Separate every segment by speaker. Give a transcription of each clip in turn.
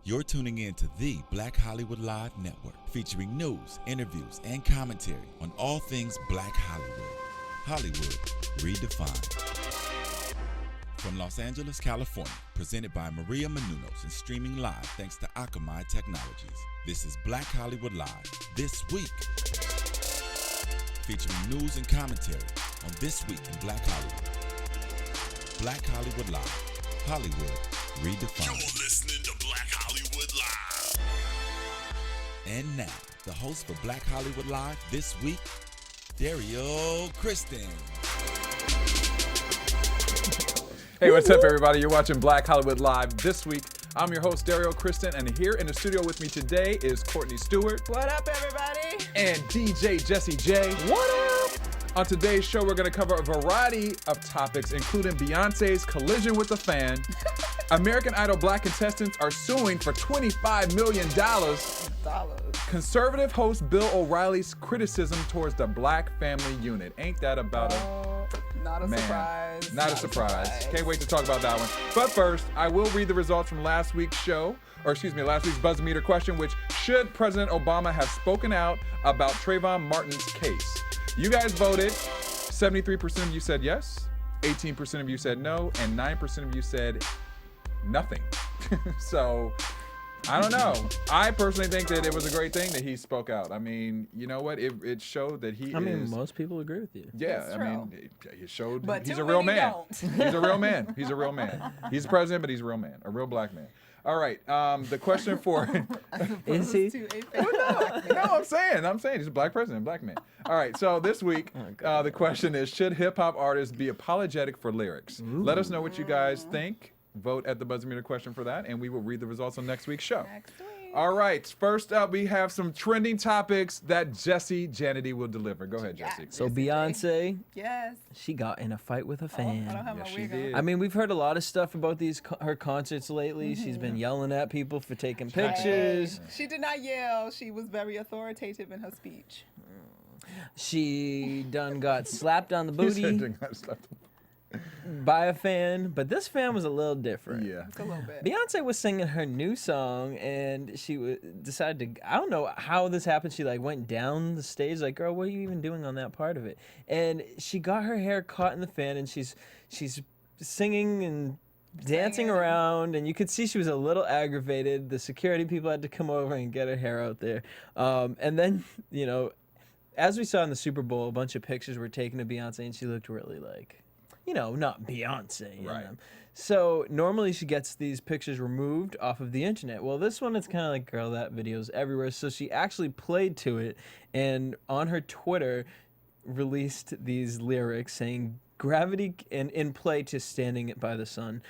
Speaker 1: You're tuning in to the Black Hollywood Live Network, featuring news, interviews, and commentary on all things Black Hollywood. Hollywood redefined. From Los Angeles, California, presented by Maria Menounos and streaming live thanks to Akamai Technologies. This is Black Hollywood Live, This Week. Featuring news and commentary on This Week in Black Hollywood. Black Hollywood Live, Hollywood redefined.
Speaker 2: You're listening to Black Hollywood Live.
Speaker 1: And now, the host for Black Hollywood Live This Week, Dario Kristen.
Speaker 3: Hey, what's up, everybody? You're watching Black Hollywood Live This Week. I'm your host, Dario Kristen, and here in the studio with me today is Courtney Stewart.
Speaker 4: What up, everybody?
Speaker 3: And DJ Jesse J. What up? On today's show, we're going to cover a variety of topics, including Beyonce's collision with a fan. American Idol black contestants are suing for $25 million. Conservative host Bill O'Reilly's criticism towards the Black family unit. Ain't that about
Speaker 4: Not a surprise.
Speaker 3: Not a surprise. Can't wait to talk about that one. But first, I will read the results from last week's last week's Buzz Meter question, which should President Obama have spoken out about Trayvon Martin's case? You guys voted. 73% of you said yes, 18% of you said no, and 9% of you said nothing. So, I don't know. I personally think that it was a great thing that he spoke out. I mean, you know what? It showed that he is...
Speaker 5: most people agree with you.
Speaker 3: Yeah,
Speaker 4: That's
Speaker 3: I mean, it showed
Speaker 4: But
Speaker 3: he's
Speaker 4: too
Speaker 3: a real
Speaker 4: many
Speaker 3: man.
Speaker 4: don't.
Speaker 3: He's a real man. He's a real man. He's the president, but he's a real man, a real black man. All right, the question for...
Speaker 5: Is he?
Speaker 3: No, I'm saying he's a black president, black man. All right, so this week, the question is, should hip-hop artists be apologetic for lyrics?
Speaker 5: Ooh.
Speaker 3: Let us know what you guys think. Vote at the Buzz Meter question for that, and we will read the results on next week's show.
Speaker 4: Next week.
Speaker 3: All right, first up, we have some trending topics that Jesse Janity will deliver. Go ahead,
Speaker 4: Yeah.
Speaker 3: Jesse.
Speaker 5: So Beyonce,
Speaker 4: Yes.
Speaker 5: she got in a fight with a
Speaker 4: I
Speaker 5: fan.
Speaker 4: don't have
Speaker 3: Yes,
Speaker 4: my
Speaker 3: she
Speaker 4: wig
Speaker 3: did.
Speaker 4: on.
Speaker 5: I mean, we've heard a lot of stuff about her concerts lately. She's been yelling at people for taking pictures.
Speaker 4: She did not yell. She was very authoritative in her speech.
Speaker 5: She done got slapped on the
Speaker 3: He said
Speaker 5: booty
Speaker 3: you got slapped.
Speaker 5: by a fan, but this fan was a little different.
Speaker 3: Yeah.
Speaker 4: It's a little bit.
Speaker 5: Beyonce was singing her new song, and she decided to. I don't know how this happened. She went down the stage, like, "Girl, what are you even doing on that part of it?" And she got her hair caught in the fan, and she's singing and dancing around, and you could see she was a little aggravated. The security people had to come over and get her hair out there, and then as we saw in the Super Bowl, a bunch of pictures were taken of Beyonce, and she looked really like. Not Beyonce.
Speaker 3: Right.
Speaker 5: So normally she gets these pictures removed off of the internet. Well, this one, it's kind of like, girl, that video's everywhere. So she actually played to it, and on her Twitter released these lyrics saying, gravity, and in play to Standing by the Sun,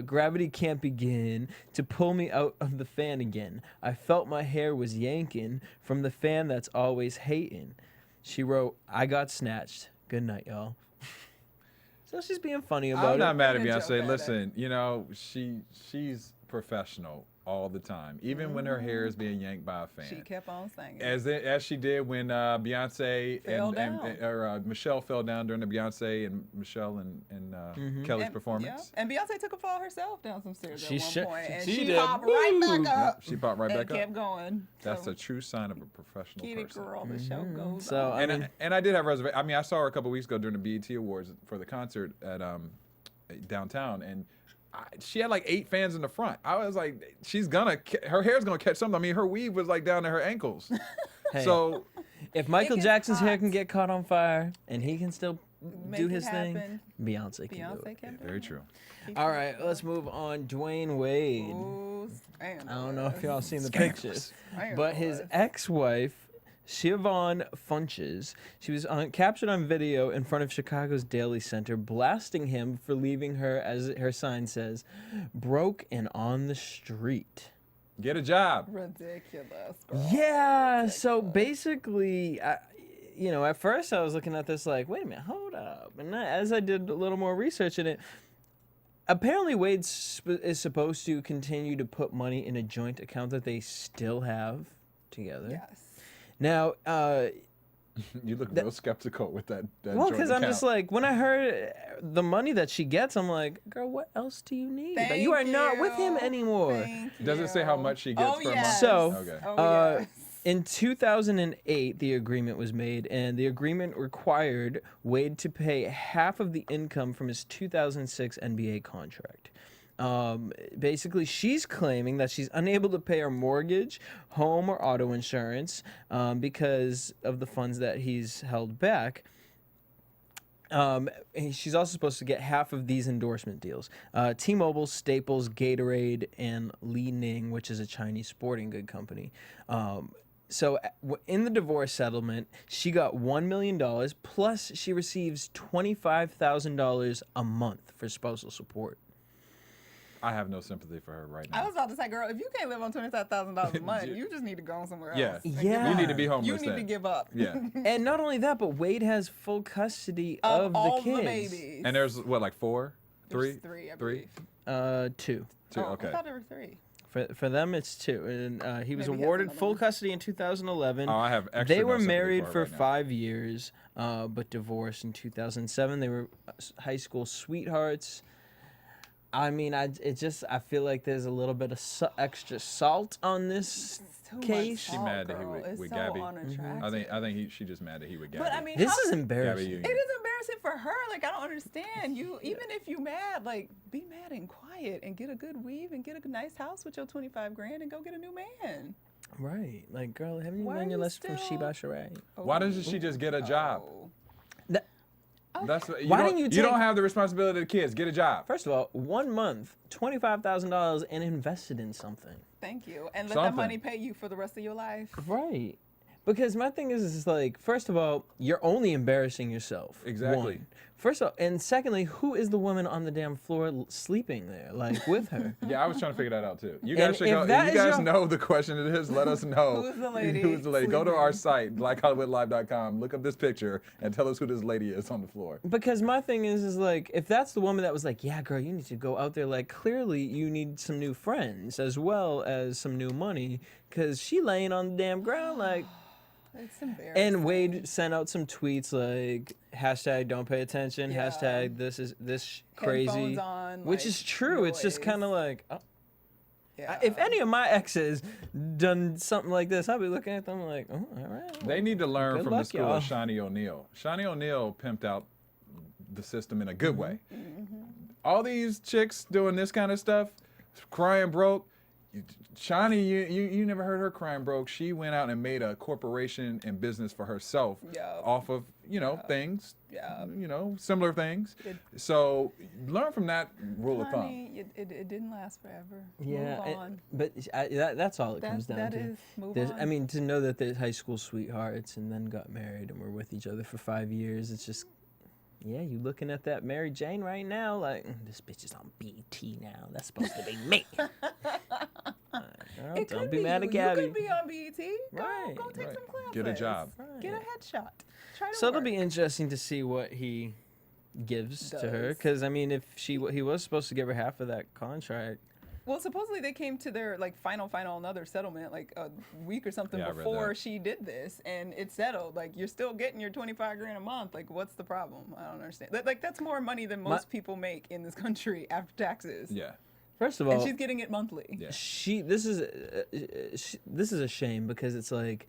Speaker 5: gravity can't begin to pull me out of the fan again. I felt my hair was yanking from the fan that's always hating. She wrote, I got snatched. Good night, y'all. So she's being funny about it.
Speaker 3: I'm not mad at
Speaker 4: Good joke,
Speaker 3: Beyonce.
Speaker 4: Bada.
Speaker 3: Listen, she's professional all the time, even when her hair is being yanked by a fan.
Speaker 4: She kept on singing.
Speaker 3: As she did when Beyonce
Speaker 4: Fell
Speaker 3: and Michelle fell down during the Beyonce and Michelle and Kelly's performance.
Speaker 4: Yeah. And Beyonce took a fall herself down some stairs
Speaker 5: She
Speaker 4: at one
Speaker 5: should-
Speaker 4: point, and
Speaker 5: she
Speaker 4: she
Speaker 5: did.
Speaker 4: popped right
Speaker 5: Woo.
Speaker 4: back up.
Speaker 3: She popped right
Speaker 4: and
Speaker 3: back
Speaker 4: kept
Speaker 3: up.
Speaker 4: going.
Speaker 3: That's
Speaker 4: So,
Speaker 3: a true sign of a professional
Speaker 4: get it,
Speaker 3: person.
Speaker 4: girl. The show goes
Speaker 5: So,
Speaker 4: on.
Speaker 3: And I did have reservation. I mean, I saw her a couple weeks ago during the BET Awards for the concert at downtown, and she had like 8 fans in the front. I was like, her hair's gonna catch something. I mean, her weave was like down to her ankles.
Speaker 5: Hey,
Speaker 3: So
Speaker 5: if Michael
Speaker 4: gets
Speaker 5: Jackson's hair
Speaker 4: hot.
Speaker 5: can get caught on fire and he can still
Speaker 4: Make
Speaker 5: do
Speaker 4: it
Speaker 5: his thing,
Speaker 4: happen.
Speaker 5: Beyonce can do
Speaker 4: Beyonce
Speaker 5: it.
Speaker 4: can do
Speaker 3: very
Speaker 4: it.
Speaker 3: true.
Speaker 5: All right, let's move on. Dwayne Wade.
Speaker 4: Ooh,
Speaker 5: I don't know if y'all seen the
Speaker 3: Scandalous.
Speaker 5: pictures,
Speaker 4: Scandalous.
Speaker 5: but his ex-wife, Siobhan Funches, she was captured on video in front of Chicago's Daily Center, blasting him for leaving her, as her sign says, broke and on the street.
Speaker 3: Get a job.
Speaker 4: Ridiculous. Girl.
Speaker 5: Yeah, so basically, at first I was looking at this like, wait a minute, hold up. And as I did a little more research in it, apparently Wade is supposed to continue to put money in a joint account that they still have together.
Speaker 4: Yes.
Speaker 5: Now,
Speaker 3: You look real skeptical with that.
Speaker 5: Well,
Speaker 3: joint
Speaker 5: because I'm
Speaker 3: account.
Speaker 5: just like, when I heard the money that she gets, I'm like, girl, what else do you need? Like, you are not with him anymore.
Speaker 3: Does it say how much she gets
Speaker 4: Oh,
Speaker 3: per
Speaker 4: yes.
Speaker 5: So,
Speaker 3: month? Okay.
Speaker 4: Oh, yes.
Speaker 5: In 2008, the agreement was made, and the agreement required Wade to pay half of the income from his 2006 NBA contract. Basically, she's claiming that she's unable to pay her mortgage, home, or auto insurance because of the funds that he's held back. And she's also supposed to get half of these endorsement deals. T-Mobile, Staples, Gatorade, and Li Ning, which is a Chinese sporting good company. So in the divorce settlement, she got $1 million, plus she receives $25,000 a month for spousal support.
Speaker 3: I have no sympathy for her right
Speaker 4: I
Speaker 3: now.
Speaker 4: was about to say, girl, if you can't live on $25,000 a month, you just need to go somewhere
Speaker 3: Yeah.
Speaker 4: else.
Speaker 5: Yeah.
Speaker 3: You need to be
Speaker 4: You
Speaker 3: homeless
Speaker 4: need to
Speaker 3: then.
Speaker 4: give up.
Speaker 3: Yeah.
Speaker 5: And not only that, but Wade has full custody of
Speaker 4: all
Speaker 5: the kids.
Speaker 4: the babies.
Speaker 3: And there's what, like four?
Speaker 4: There's
Speaker 3: Three?
Speaker 4: three, I
Speaker 3: Three?
Speaker 4: believe.
Speaker 5: Two.
Speaker 3: Two,
Speaker 4: Oh,
Speaker 3: okay.
Speaker 4: I thought there were three.
Speaker 5: For them, it's two. And he was
Speaker 4: Maybe he has
Speaker 5: awarded
Speaker 4: another
Speaker 5: full
Speaker 4: one.
Speaker 5: custody in 2011.
Speaker 3: Oh, I have extra
Speaker 5: They
Speaker 3: no
Speaker 5: were
Speaker 3: sympathy
Speaker 5: married
Speaker 3: her
Speaker 5: for
Speaker 3: right now.
Speaker 5: 5 years, but divorced in 2007. They were high school sweethearts. I mean, I feel like there's a little bit of extra salt on this
Speaker 4: Too much
Speaker 5: case.
Speaker 3: She
Speaker 4: salt,
Speaker 3: mad that he
Speaker 4: girl.
Speaker 3: with
Speaker 4: It's so
Speaker 3: Gabby.
Speaker 4: unattractive.
Speaker 3: I think she just mad that he with Gabby.
Speaker 4: But I mean,
Speaker 5: This
Speaker 4: how-
Speaker 5: is
Speaker 3: Gabby
Speaker 5: embarrassing.
Speaker 3: Union.
Speaker 4: it is embarrassing for her. Like, I don't understand. Even if you mad, like, be mad and quiet and get a good weave and get a nice house with your 25 grand and go get a new man.
Speaker 5: Right. Like, girl, haven't you
Speaker 4: Why
Speaker 5: learned
Speaker 4: are
Speaker 5: your
Speaker 4: you
Speaker 5: lesson from
Speaker 4: still-
Speaker 5: Sheba Shirai?
Speaker 3: Why doesn't she just get a job?
Speaker 4: Oh.
Speaker 5: That,
Speaker 3: That's what,
Speaker 5: Why
Speaker 3: don't,
Speaker 5: didn't you
Speaker 3: you
Speaker 5: take-
Speaker 3: don't have the responsibility of the kids. Get a job.
Speaker 5: first of all, 1 month, $25,000 and invested in something.
Speaker 4: Thank you. And let
Speaker 3: Something.
Speaker 4: that money pay you for the rest of your life.
Speaker 5: Right. Because my thing is like, first of all, you're only embarrassing yourself.
Speaker 3: Exactly.
Speaker 5: One. First of all, and secondly, who is the woman on the damn floor sleeping there, like with her?
Speaker 3: Yeah, I was trying to figure that out too. You
Speaker 5: And
Speaker 3: guys should
Speaker 5: if
Speaker 3: go.
Speaker 5: that
Speaker 3: If you
Speaker 5: is
Speaker 3: guys
Speaker 5: your-
Speaker 3: know the question it is, let us know.
Speaker 4: Who's the lady
Speaker 3: Who's the lady? Go to
Speaker 4: sleeping?
Speaker 3: our site, blackhollywoodlive.com. Look up this picture and tell us who this lady is on the floor.
Speaker 5: Because my thing is like, if that's the woman that was like, yeah, girl, you need to go out there, like, clearly you need some new friends as well as some new money, because she laying on the damn ground, like.
Speaker 4: It's embarrassing.
Speaker 5: And Wade sent out some tweets like hashtag don't pay attention,
Speaker 4: Yeah.
Speaker 5: hashtag this crazy,
Speaker 4: Headphones on,
Speaker 5: which
Speaker 4: like,
Speaker 5: is true. It's just
Speaker 4: noise.
Speaker 5: kind of like, oh.
Speaker 4: Yeah.
Speaker 5: If any of my exes done something like this, I'd be looking at them like, oh, all right.
Speaker 3: They need to learn
Speaker 5: Good
Speaker 3: from the
Speaker 5: luck,
Speaker 3: school
Speaker 5: y'all.
Speaker 3: of Shawnee O'Neal. Shawnee O'Neal pimped out the system in a good way. All these chicks doing this kind of stuff, crying broke. Shawnee, you never heard her crying broke. She went out and made a corporation and business for herself
Speaker 4: Yup.
Speaker 3: off of, things,
Speaker 4: Yup.
Speaker 3: similar things. So learn from that rule of thumb.
Speaker 4: Honey, it didn't last forever.
Speaker 5: Yeah,
Speaker 4: Move on.
Speaker 5: but that's all it comes down
Speaker 4: that
Speaker 5: to.
Speaker 4: is, move
Speaker 5: There's,
Speaker 4: on.
Speaker 5: I mean, to know that they're high school sweethearts and then got married and were with each other for 5 years, it's just, yeah, you looking at that Mary Jane right now, like, this bitch is on BT now. That's supposed to be me. Girl,
Speaker 4: It
Speaker 5: don't
Speaker 4: could
Speaker 5: be mad
Speaker 4: you.
Speaker 5: at Gabby.
Speaker 4: You could be on BET.
Speaker 5: Right.
Speaker 4: Go take
Speaker 3: Right.
Speaker 4: some classes.
Speaker 3: Get a job.
Speaker 4: Get a headshot. Try to
Speaker 5: So it'll
Speaker 4: work.
Speaker 5: be interesting to see what he gives to her,
Speaker 4: Does.
Speaker 5: because I mean, if he was supposed to give her half of that contract.
Speaker 4: Well, supposedly they came to their like final another settlement like a week or something
Speaker 3: Yeah, I read
Speaker 4: before
Speaker 3: that.
Speaker 4: she did this, and it settled. Like, you're still getting your 25 grand a month. Like, what's the problem? I don't understand. Like, that's more money than most people make in this country after taxes.
Speaker 3: Yeah.
Speaker 5: First of
Speaker 4: And
Speaker 5: all,
Speaker 4: she's getting it monthly.
Speaker 3: Yeah.
Speaker 5: this is a shame, because it's like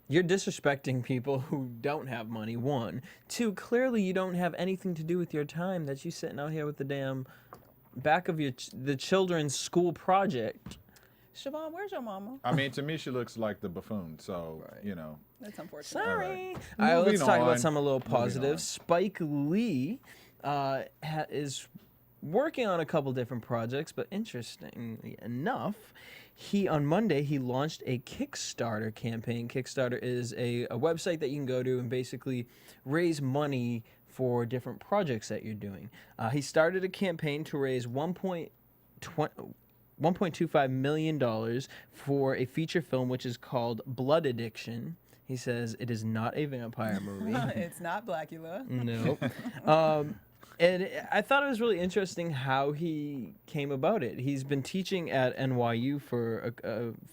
Speaker 5: you're disrespecting people who don't have money. 1, 2, clearly you don't have anything to do with your time that you sitting out here with the damn back of the children's school project.
Speaker 4: Siobhan, where's your mama?
Speaker 3: I mean, to me, she looks like the buffoon. So,
Speaker 4: That's unfortunate.
Speaker 5: Sorry.
Speaker 3: right.
Speaker 5: All right, let's
Speaker 3: Moving
Speaker 5: talk about
Speaker 3: on.
Speaker 5: something a little
Speaker 3: Moving on.
Speaker 5: positive. Spike Lee is working on a couple different projects, but interestingly enough, on Monday he launched a Kickstarter campaign. Kickstarter is a website that you can go to and basically raise money for different projects that you're doing. He started a campaign to raise $1.25 million for a feature film which is called Blood Addiction. He says it is not a vampire movie.
Speaker 4: It's not Blackula.
Speaker 5: Nope. And I thought it was really interesting how he came about it. He's been teaching at NYU for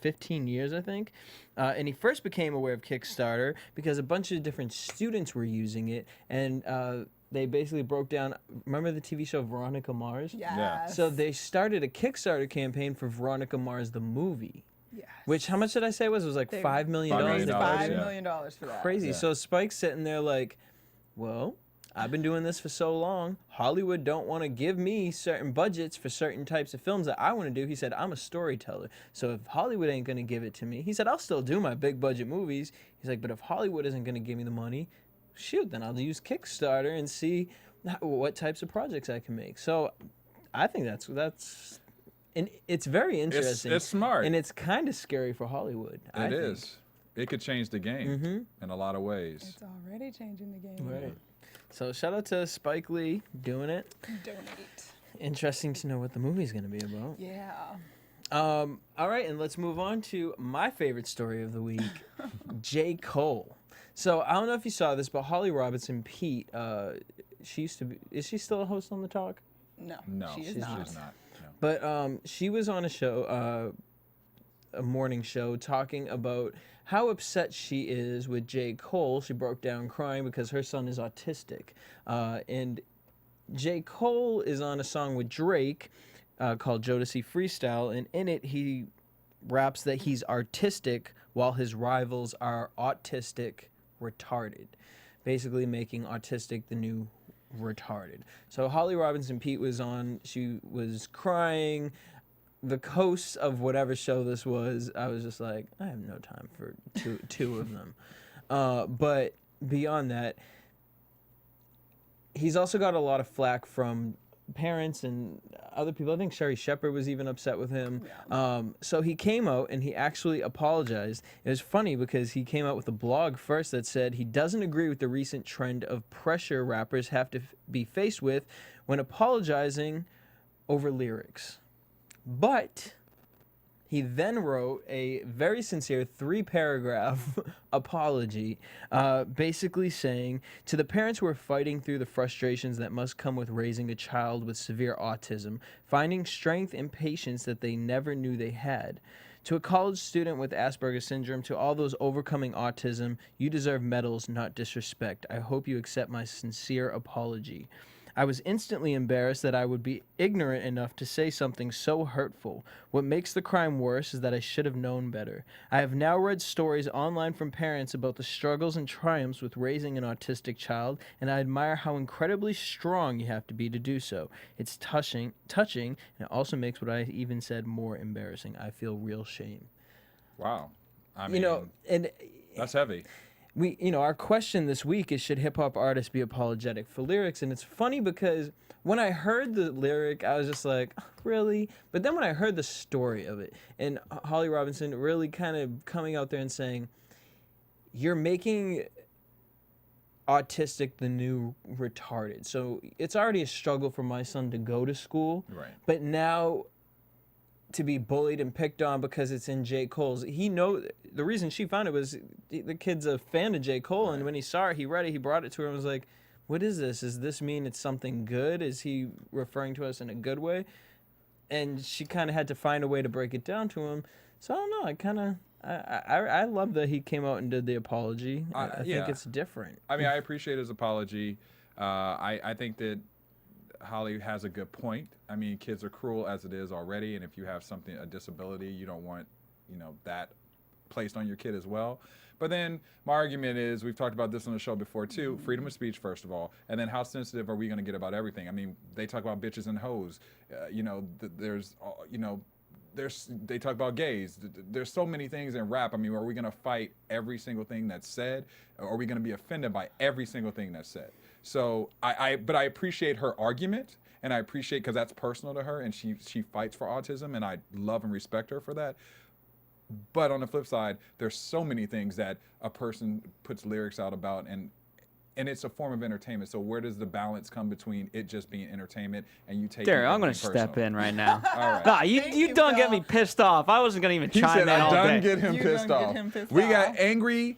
Speaker 5: 15 years, I think. And he first became aware of Kickstarter because a bunch of different students were using it. And they basically broke down, remember the TV show Veronica Mars?
Speaker 4: Yes.
Speaker 5: So they started a Kickstarter campaign for Veronica Mars, the movie.
Speaker 4: Yes.
Speaker 5: Which, how much did I say it was? It was like
Speaker 4: They
Speaker 5: $5 million.
Speaker 3: $5
Speaker 5: they
Speaker 3: million,
Speaker 5: budgeted.
Speaker 4: $5
Speaker 3: yeah.
Speaker 4: million for that.
Speaker 5: Crazy.
Speaker 3: Yeah.
Speaker 5: So Spike's sitting there like, well, I've been doing this for so long. Hollywood don't want to give me certain budgets for certain types of films that I want to do. He said, I'm a storyteller. So if Hollywood ain't going to give it to me, he said, I'll still do my big budget movies. He's like, but if Hollywood isn't going to give me the money, shoot, then I'll use Kickstarter and see what types of projects I can make. So I think that's and it's very interesting.
Speaker 3: It's smart.
Speaker 5: And it's kind of scary for Hollywood. I
Speaker 3: It
Speaker 5: think.
Speaker 3: is. It could change the game in a lot of ways.
Speaker 4: It's already changing the game.
Speaker 5: Right. So shout out to Spike Lee doing it.
Speaker 4: Donate.
Speaker 5: Interesting to know what the movie's going to be about.
Speaker 4: Yeah.
Speaker 5: All right, and let's move on to my favorite story of the week, J. Cole. So I don't know if you saw this, but Holly Robinson Pete, she used to be. Is she still a host on The Talk?
Speaker 4: No.
Speaker 3: No,
Speaker 4: She is
Speaker 3: she's
Speaker 4: not.
Speaker 3: not. No.
Speaker 5: But she was on a show, a morning show, talking about how upset she is with J. Cole. She broke down crying because her son is autistic. And J. Cole is on a song with Drake called Jodeci Freestyle, and in it he raps that he's artistic while his rivals are autistic retarded, basically making autistic the new retarded. So Holly Robinson Pete was on, she was crying. The hosts of whatever show this was, I was just like, I have no time for two of them. But beyond that, he's also got a lot of flack from parents and other people. I think Sherry Shepherd was even upset with him. So he came out and he actually apologized. It was funny because he came out with a blog first that said he doesn't agree with the recent trend of pressure rappers have to be faced with when apologizing over lyrics. But he then wrote a very sincere 3-paragraph apology, basically saying, to the parents who are fighting through the frustrations that must come with raising a child with severe autism, finding strength and patience that they never knew they had. To a college student with Asperger's syndrome, to all those overcoming autism, you deserve medals, not disrespect. I hope you accept my sincere apology. I was instantly embarrassed that I would be ignorant enough to say something so hurtful. What makes the crime worse is that I should have known better. I have now read stories online from parents about the struggles and triumphs with raising an autistic child, and I admire how incredibly strong you have to be to do so. It's touching, and it also makes what I even said more embarrassing. I feel real shame.
Speaker 3: Wow. I mean,
Speaker 5: And
Speaker 3: that's heavy.
Speaker 5: our question this week is, should hip hop artists be apologetic for lyrics? And it's funny because when I heard the lyric, I was just like, really? But then when I heard the story of it, and Holly Robinson really kind of coming out there and saying, you're making autistic the new retarded. So it's already a struggle for my son to go to school.
Speaker 3: Right.
Speaker 5: But now to be bullied and picked on because it's in J. Cole's. The reason she found it was the kid's a fan of J. Cole, and when he saw it, he read it, he brought it to her and was like, what is this? Does this mean it's something good? Is he referring to us in a good way? And she kind of had to find a way to break it down to him. So I don't know, I love that he came out and did the apology. I
Speaker 3: yeah.
Speaker 5: think it's different.
Speaker 3: I mean, I appreciate his apology. I think that Holly has a good point. I mean, kids are cruel as it is already, and if you have a disability, you don't want, that placed on your kid as well. But then my argument is, we've talked about this on the show before too, freedom of speech, first of all, and then how sensitive are we going to get about everything? I mean, they talk about bitches and hoes. They talk about gays. There's so many things in rap. I mean, are we going to fight every single thing that's said? Or are we going to be offended by every single thing that's said? So but I appreciate her argument, and I appreciate, because that's personal to her, and she fights for autism, and I love and respect her for that. But on the flip side, there's so many things that a person puts lyrics out about, and it's a form of entertainment. So where does the balance come between it just being entertainment and you taking
Speaker 6: Derek, I'm going to
Speaker 3: everything
Speaker 6: step
Speaker 3: personal?
Speaker 6: in right now.
Speaker 3: All right.
Speaker 6: Nah,
Speaker 4: Thank
Speaker 6: you
Speaker 4: you,
Speaker 6: done get
Speaker 4: Phil.
Speaker 6: me pissed off. I wasn't going to even
Speaker 3: He
Speaker 6: chime
Speaker 3: said,
Speaker 6: in
Speaker 3: I
Speaker 6: all
Speaker 3: done
Speaker 6: day.
Speaker 3: get him
Speaker 4: You
Speaker 3: pissed
Speaker 4: done get
Speaker 3: off.
Speaker 4: him pissed
Speaker 3: We
Speaker 4: off.
Speaker 3: got angry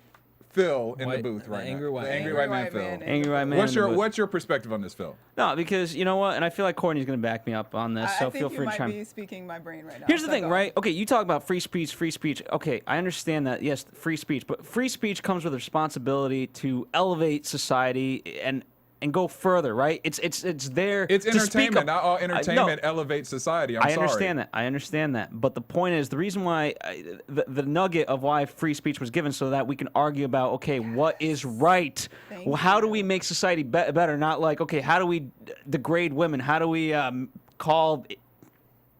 Speaker 3: Phil in the
Speaker 5: White-
Speaker 3: booth right
Speaker 5: angry
Speaker 3: now.
Speaker 5: white
Speaker 3: The
Speaker 5: man.
Speaker 3: angry white man, Phil.
Speaker 6: Angry white man.
Speaker 3: What's
Speaker 6: in the
Speaker 3: your
Speaker 6: booth.
Speaker 3: What's your perspective on this, Phil?
Speaker 6: No, because you know what, and I feel like Courtney's gonna back me up on this, so
Speaker 4: I
Speaker 6: feel
Speaker 4: think you
Speaker 6: free to
Speaker 4: might
Speaker 6: chime.
Speaker 4: be speaking my brain right now.
Speaker 6: Here's the
Speaker 4: so
Speaker 6: thing,
Speaker 4: go.
Speaker 6: right? Okay, you talk about free speech, free speech. Okay, I understand that. Yes, free speech, but free speech comes with a responsibility to elevate society and go further, right? It's there.
Speaker 3: It's
Speaker 6: to speak
Speaker 3: entertainment.
Speaker 6: up.
Speaker 3: Not all
Speaker 6: No,
Speaker 3: entertainment elevates society. I'm
Speaker 6: I
Speaker 3: sorry.
Speaker 6: understand that. I understand that. But the point is, the reason why the nugget of why free speech was given so that we can argue about, okay, what is right?
Speaker 4: Thank
Speaker 6: Well, how do
Speaker 4: you.
Speaker 6: we make society better? Not like, okay, how do we degrade women? How do we call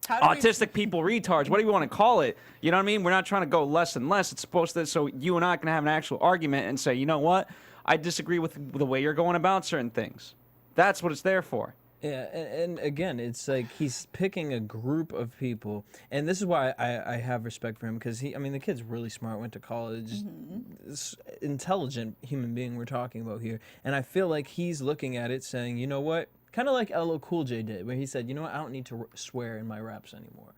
Speaker 4: How do we-
Speaker 6: autistic people retards? What do you want to call it? You know what I mean? We're not trying to go less and less. It's supposed to, so you and I can have an actual argument and say, you know what? I disagree with the way you're going about certain things. That's what it's there for.
Speaker 5: Yeah, and again, it's like he's picking a group of people, and this is why I have respect for him, because the kid's really smart, went to college, intelligent human being we're talking about here, and I feel like he's looking at it saying, you know what, kind of like LL Cool J did, where he said, you know what, I don't need to swear in my raps anymore.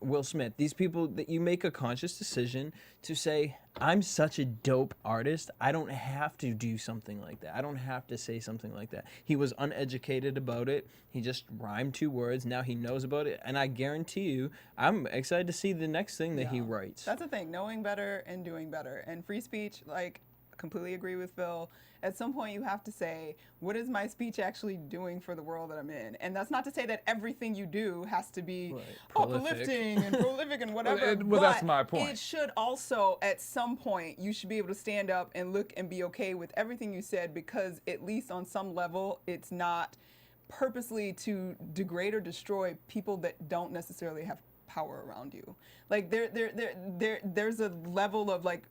Speaker 5: Will Smith, these people that you make a conscious decision to say, I'm such a dope artist, I don't have to do something like that. I don't have to say something like that. He was uneducated about it. He just rhymed 2 words. Now he knows about it. And I guarantee you, I'm excited to see the next thing that he writes.
Speaker 4: That's the thing, knowing better and doing better. And free speech, like, completely agree with Phil. At some point, you have to say, what is my speech actually doing for the world that I'm in? And that's not to say that everything you do has to be
Speaker 5: Prolific.
Speaker 4: uplifting and prolific and whatever.
Speaker 3: Well, that's
Speaker 4: but
Speaker 3: my point.
Speaker 4: It should also, at some point, you should be able to stand up and look and be okay with everything you said, because at least on some level, it's not purposely to degrade or destroy people that don't necessarily have power around you. Like there's a level of like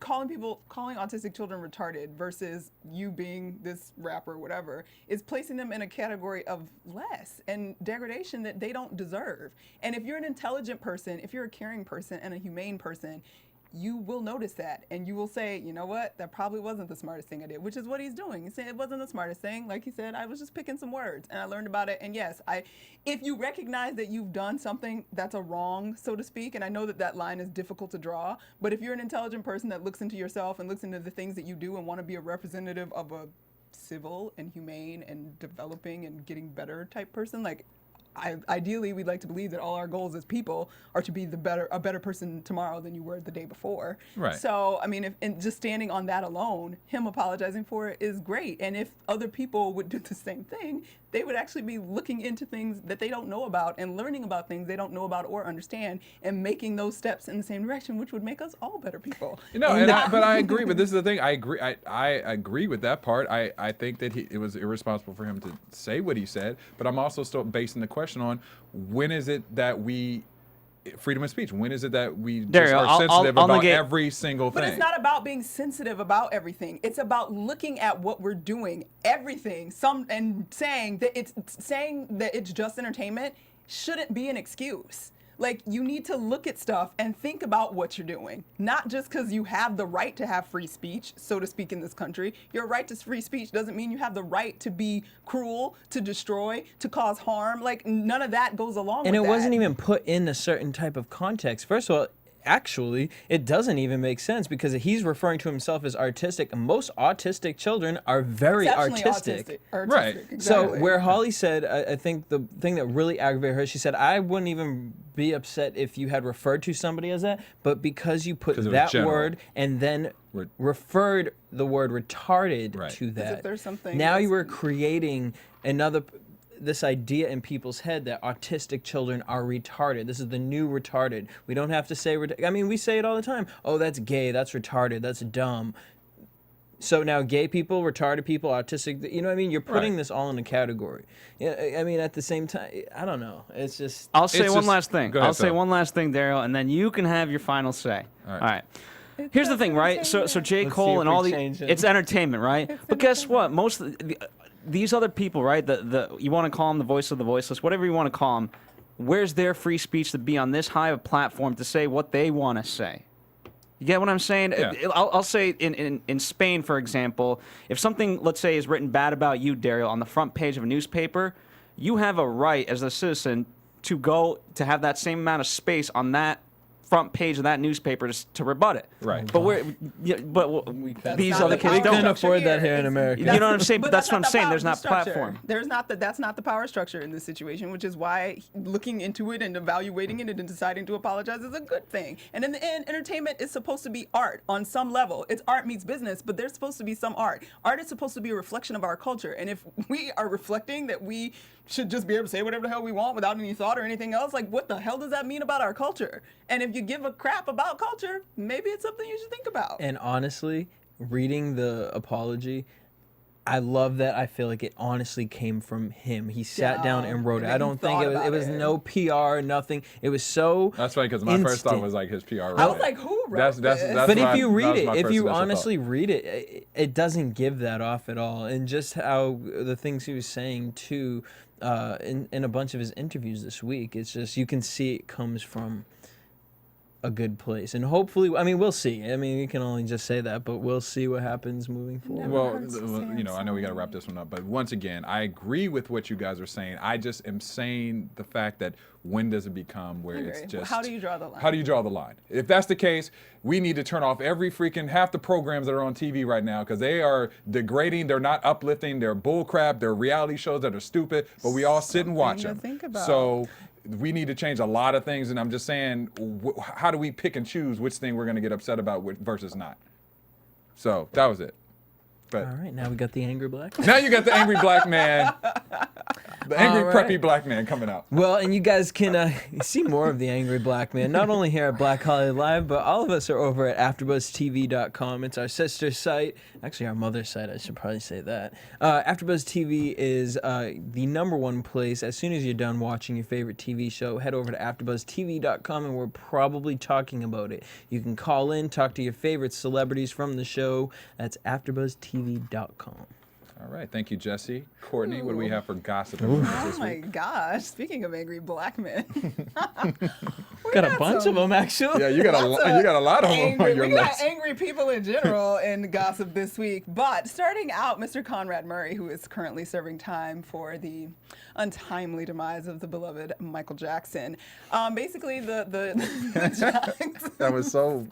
Speaker 4: calling autistic children retarded versus you being this rapper or whatever is placing them in a category of less and degradation that they don't deserve. And if you're an intelligent person, if you're a caring person and a humane person, you will notice that and you will say, you know what, that probably wasn't the smartest thing I did, which is what he's doing. He's saying it wasn't the smartest thing. Like he said, I was just picking some words and I learned about it. And yes, if you recognize that you've done something that's a wrong, so to speak, and I know that that line is difficult to draw, but if you're an intelligent person that looks into yourself and looks into the things that you do and want to be a representative of a civil and humane and developing and getting better type person, like ideally, we'd like to believe that all our goals as people are to be a better person tomorrow than you were the day before.
Speaker 3: Right.
Speaker 4: So, I mean, and just standing on that alone, him apologizing for it is great. And if other people would do the same thing, they would actually be looking into things that they don't know about and learning about things they don't know about or understand and making those steps in the same direction, which would make us all better people.
Speaker 3: But I agree. But this is the thing. I agree. I agree with that part. I think that it was irresponsible for him to say what he said. But I'm also still basing the question on when is it that we freedom of speech? When is it that we just
Speaker 6: Dario,
Speaker 3: are sensitive about
Speaker 6: negate-
Speaker 3: every single thing?
Speaker 4: But it's not about being sensitive about everything. It's about looking at what we're doing, everything, and saying that it's just entertainment shouldn't be an excuse. Like, you need to look at stuff and think about what you're doing. Not just because you have the right to have free speech, so to speak, in this country. Your right to free speech doesn't mean you have the right to be cruel, to destroy, to cause harm. Like, none of that goes along with
Speaker 5: And
Speaker 4: that.
Speaker 5: it wasn't even put in a certain type of context. First of all, actually, it doesn't even make sense because he's referring to himself as artistic. And most autistic children are very
Speaker 4: Exceptionally
Speaker 5: artistic.
Speaker 3: Right.
Speaker 4: Exactly.
Speaker 5: So where Holly said, I think the thing that really aggravated her, she said, I wouldn't even be upset if you had referred to somebody as that, but because you put
Speaker 3: 'Cause it was
Speaker 5: that
Speaker 3: general.
Speaker 5: word and then
Speaker 3: Re-
Speaker 5: referred the word retarded
Speaker 3: Right.
Speaker 5: to
Speaker 4: if
Speaker 5: that,
Speaker 4: there's something
Speaker 5: now you
Speaker 4: that's-
Speaker 5: were creating this idea in people's head that autistic children are retarded. This is the new retarded. We don't have to say, we say it all the time. Oh, that's gay, that's retarded, that's dumb. So now gay people, retarded people, autistic, you know what I mean? You're putting
Speaker 3: Right.
Speaker 5: this all in a category. Yeah, I mean, at the same time, I don't know. It's just...
Speaker 6: I'll say
Speaker 3: It's
Speaker 6: one
Speaker 3: just-
Speaker 6: last thing.
Speaker 3: go ahead,
Speaker 6: I'll say
Speaker 3: Phil.
Speaker 6: one last thing, Daryl, and then you can have your final say.
Speaker 3: All right.
Speaker 6: All right. Here's the thing, right? So J.
Speaker 5: Let's see
Speaker 6: Cole
Speaker 5: if
Speaker 6: and
Speaker 5: we
Speaker 6: all the
Speaker 5: change it.
Speaker 6: it's entertainment, right? But guess what? Most of these other people, right? The you want to call them the voice of the voiceless, whatever you want to call them. Where's their free speech to be on this high of a platform to say what they want to say? You get what I'm saying?
Speaker 3: Yeah.
Speaker 6: I'll say in Spain, for example, if something, let's say, is written bad about you, Daryl, on the front page of a newspaper, you have a right as a citizen to go to have that same amount of space on that front page of that newspaper to rebut it.
Speaker 3: Right.
Speaker 6: But these
Speaker 4: not
Speaker 6: other
Speaker 4: the
Speaker 6: kids
Speaker 4: power
Speaker 6: don't.
Speaker 5: couldn't afford that here in
Speaker 4: It's-
Speaker 5: America.
Speaker 6: You know what I'm saying? But that's what I'm
Speaker 4: not the
Speaker 6: saying.
Speaker 4: power
Speaker 6: There's not
Speaker 4: structure.
Speaker 6: platform.
Speaker 4: That's not the power structure in this situation, which is why looking into it and evaluating it and deciding to apologize is a good thing. And in the end, entertainment is supposed to be art on some level. It's art meets business, but there's supposed to be some art. Art is supposed to be a reflection of our culture. And if we are reflecting that we should just be able to say whatever the hell we want without any thought or anything else, like what the hell does that mean about our culture? And if you give a crap about culture, maybe it's something you should think about.
Speaker 5: And honestly, reading the apology, I love that. I feel like it honestly came from him. He sat down and wrote it.
Speaker 4: and
Speaker 5: I
Speaker 4: then he
Speaker 5: don't think
Speaker 4: thought
Speaker 5: it
Speaker 4: about
Speaker 5: was
Speaker 4: it.
Speaker 5: no PR, nothing. It was so.
Speaker 3: That's funny because my first thought
Speaker 5: instant.
Speaker 3: was like his PR.
Speaker 4: I was like, who wrote this?
Speaker 5: But if you read it, if you
Speaker 3: honestly
Speaker 5: honestly read it, it doesn't give that off at all. And just how the things he was saying too, in a bunch of his interviews this week, it's just you can see it comes from a good place. And hopefully, I mean, we'll see. I mean, you can only just say that, but we'll see what happens moving forward.
Speaker 3: Well,
Speaker 4: hurts to say
Speaker 3: you know,
Speaker 4: I'm
Speaker 3: I know we got to
Speaker 4: sorry.
Speaker 3: wrap this one up, but once again, I agree with what you guys are saying. I just am saying the fact that when does it become where it's
Speaker 4: Agree.
Speaker 3: just
Speaker 4: How do you draw the line?
Speaker 3: How do you draw the line? If that's the case, we need to turn off every freaking half the programs that are on TV right now because they are degrading. They're not uplifting. They're bullcrap. They're reality shows that are stupid, but we all sit and watch
Speaker 4: Something to
Speaker 3: them.
Speaker 4: think about.
Speaker 3: So we need to change a lot of things, and I'm just saying, how do we pick and choose which thing we're going to get upset about versus not? So that was it. But
Speaker 5: All right, now we got the angry black.
Speaker 3: now you got the angry black man, the angry
Speaker 5: All right.
Speaker 3: preppy black man coming out.
Speaker 5: Well, and you guys can see more of the Angry Black Man, not only here at Black Hollywood Live, but all of us are over at AfterBuzzTV.com. It's our sister site, actually our mother's site, I should probably say that. AfterBuzz TV is the #1 place. As soon as you're done watching your favorite TV show, head over to AfterBuzzTV.com, and we're probably talking about it. You can call in, talk to your favorite celebrities from the show. That's AfterBuzzTV.com.
Speaker 3: All right, thank you, Jesse. Courtney, what do we have for gossip and news
Speaker 4: Oh
Speaker 3: this
Speaker 4: my
Speaker 3: week?
Speaker 4: gosh! Speaking of angry black men, we
Speaker 5: Got a bunch of them, actually.
Speaker 3: Yeah, you got a lot of them
Speaker 4: angry,
Speaker 3: on your
Speaker 4: we got
Speaker 3: list.
Speaker 4: angry people in general in gossip this week. But starting out, Mr. Conrad Murray, who is currently serving time for the untimely demise of the beloved Michael Jackson. Basically, the Jacksons.
Speaker 3: That was so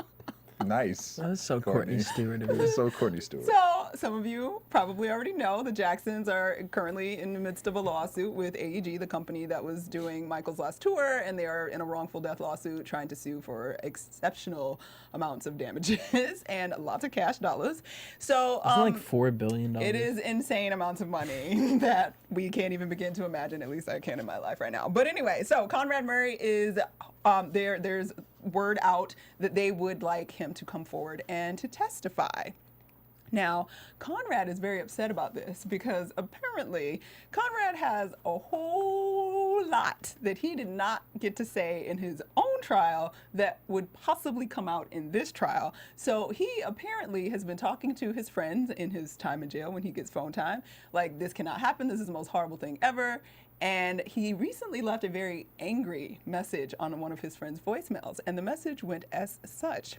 Speaker 3: nice.
Speaker 5: That was so Courtney Stewart of you.
Speaker 3: So Courtney Stewart.
Speaker 4: So, some of you probably already know the Jacksons are currently in the midst of a lawsuit with AEG, the company that was doing Michael's last tour, and they are in a wrongful death lawsuit trying to sue for exceptional amounts of damages and lots of cash dollars. So,
Speaker 5: Isn't it like $4 billion?
Speaker 4: it is insane amounts of money that we can't even begin to imagine. At least I can in my life right now. But anyway, so Conrad Murray is there's word out that they would like him to come forward and to testify. Now, Conrad is very upset about this because apparently Conrad has a whole lot that he did not get to say in his own trial that would possibly come out in this trial. So he apparently has been talking to his friends in his time in jail when he gets phone time, like, this cannot happen, this is the most horrible thing ever. And he recently left a very angry message on one of his friend's voicemails. And the message went as such: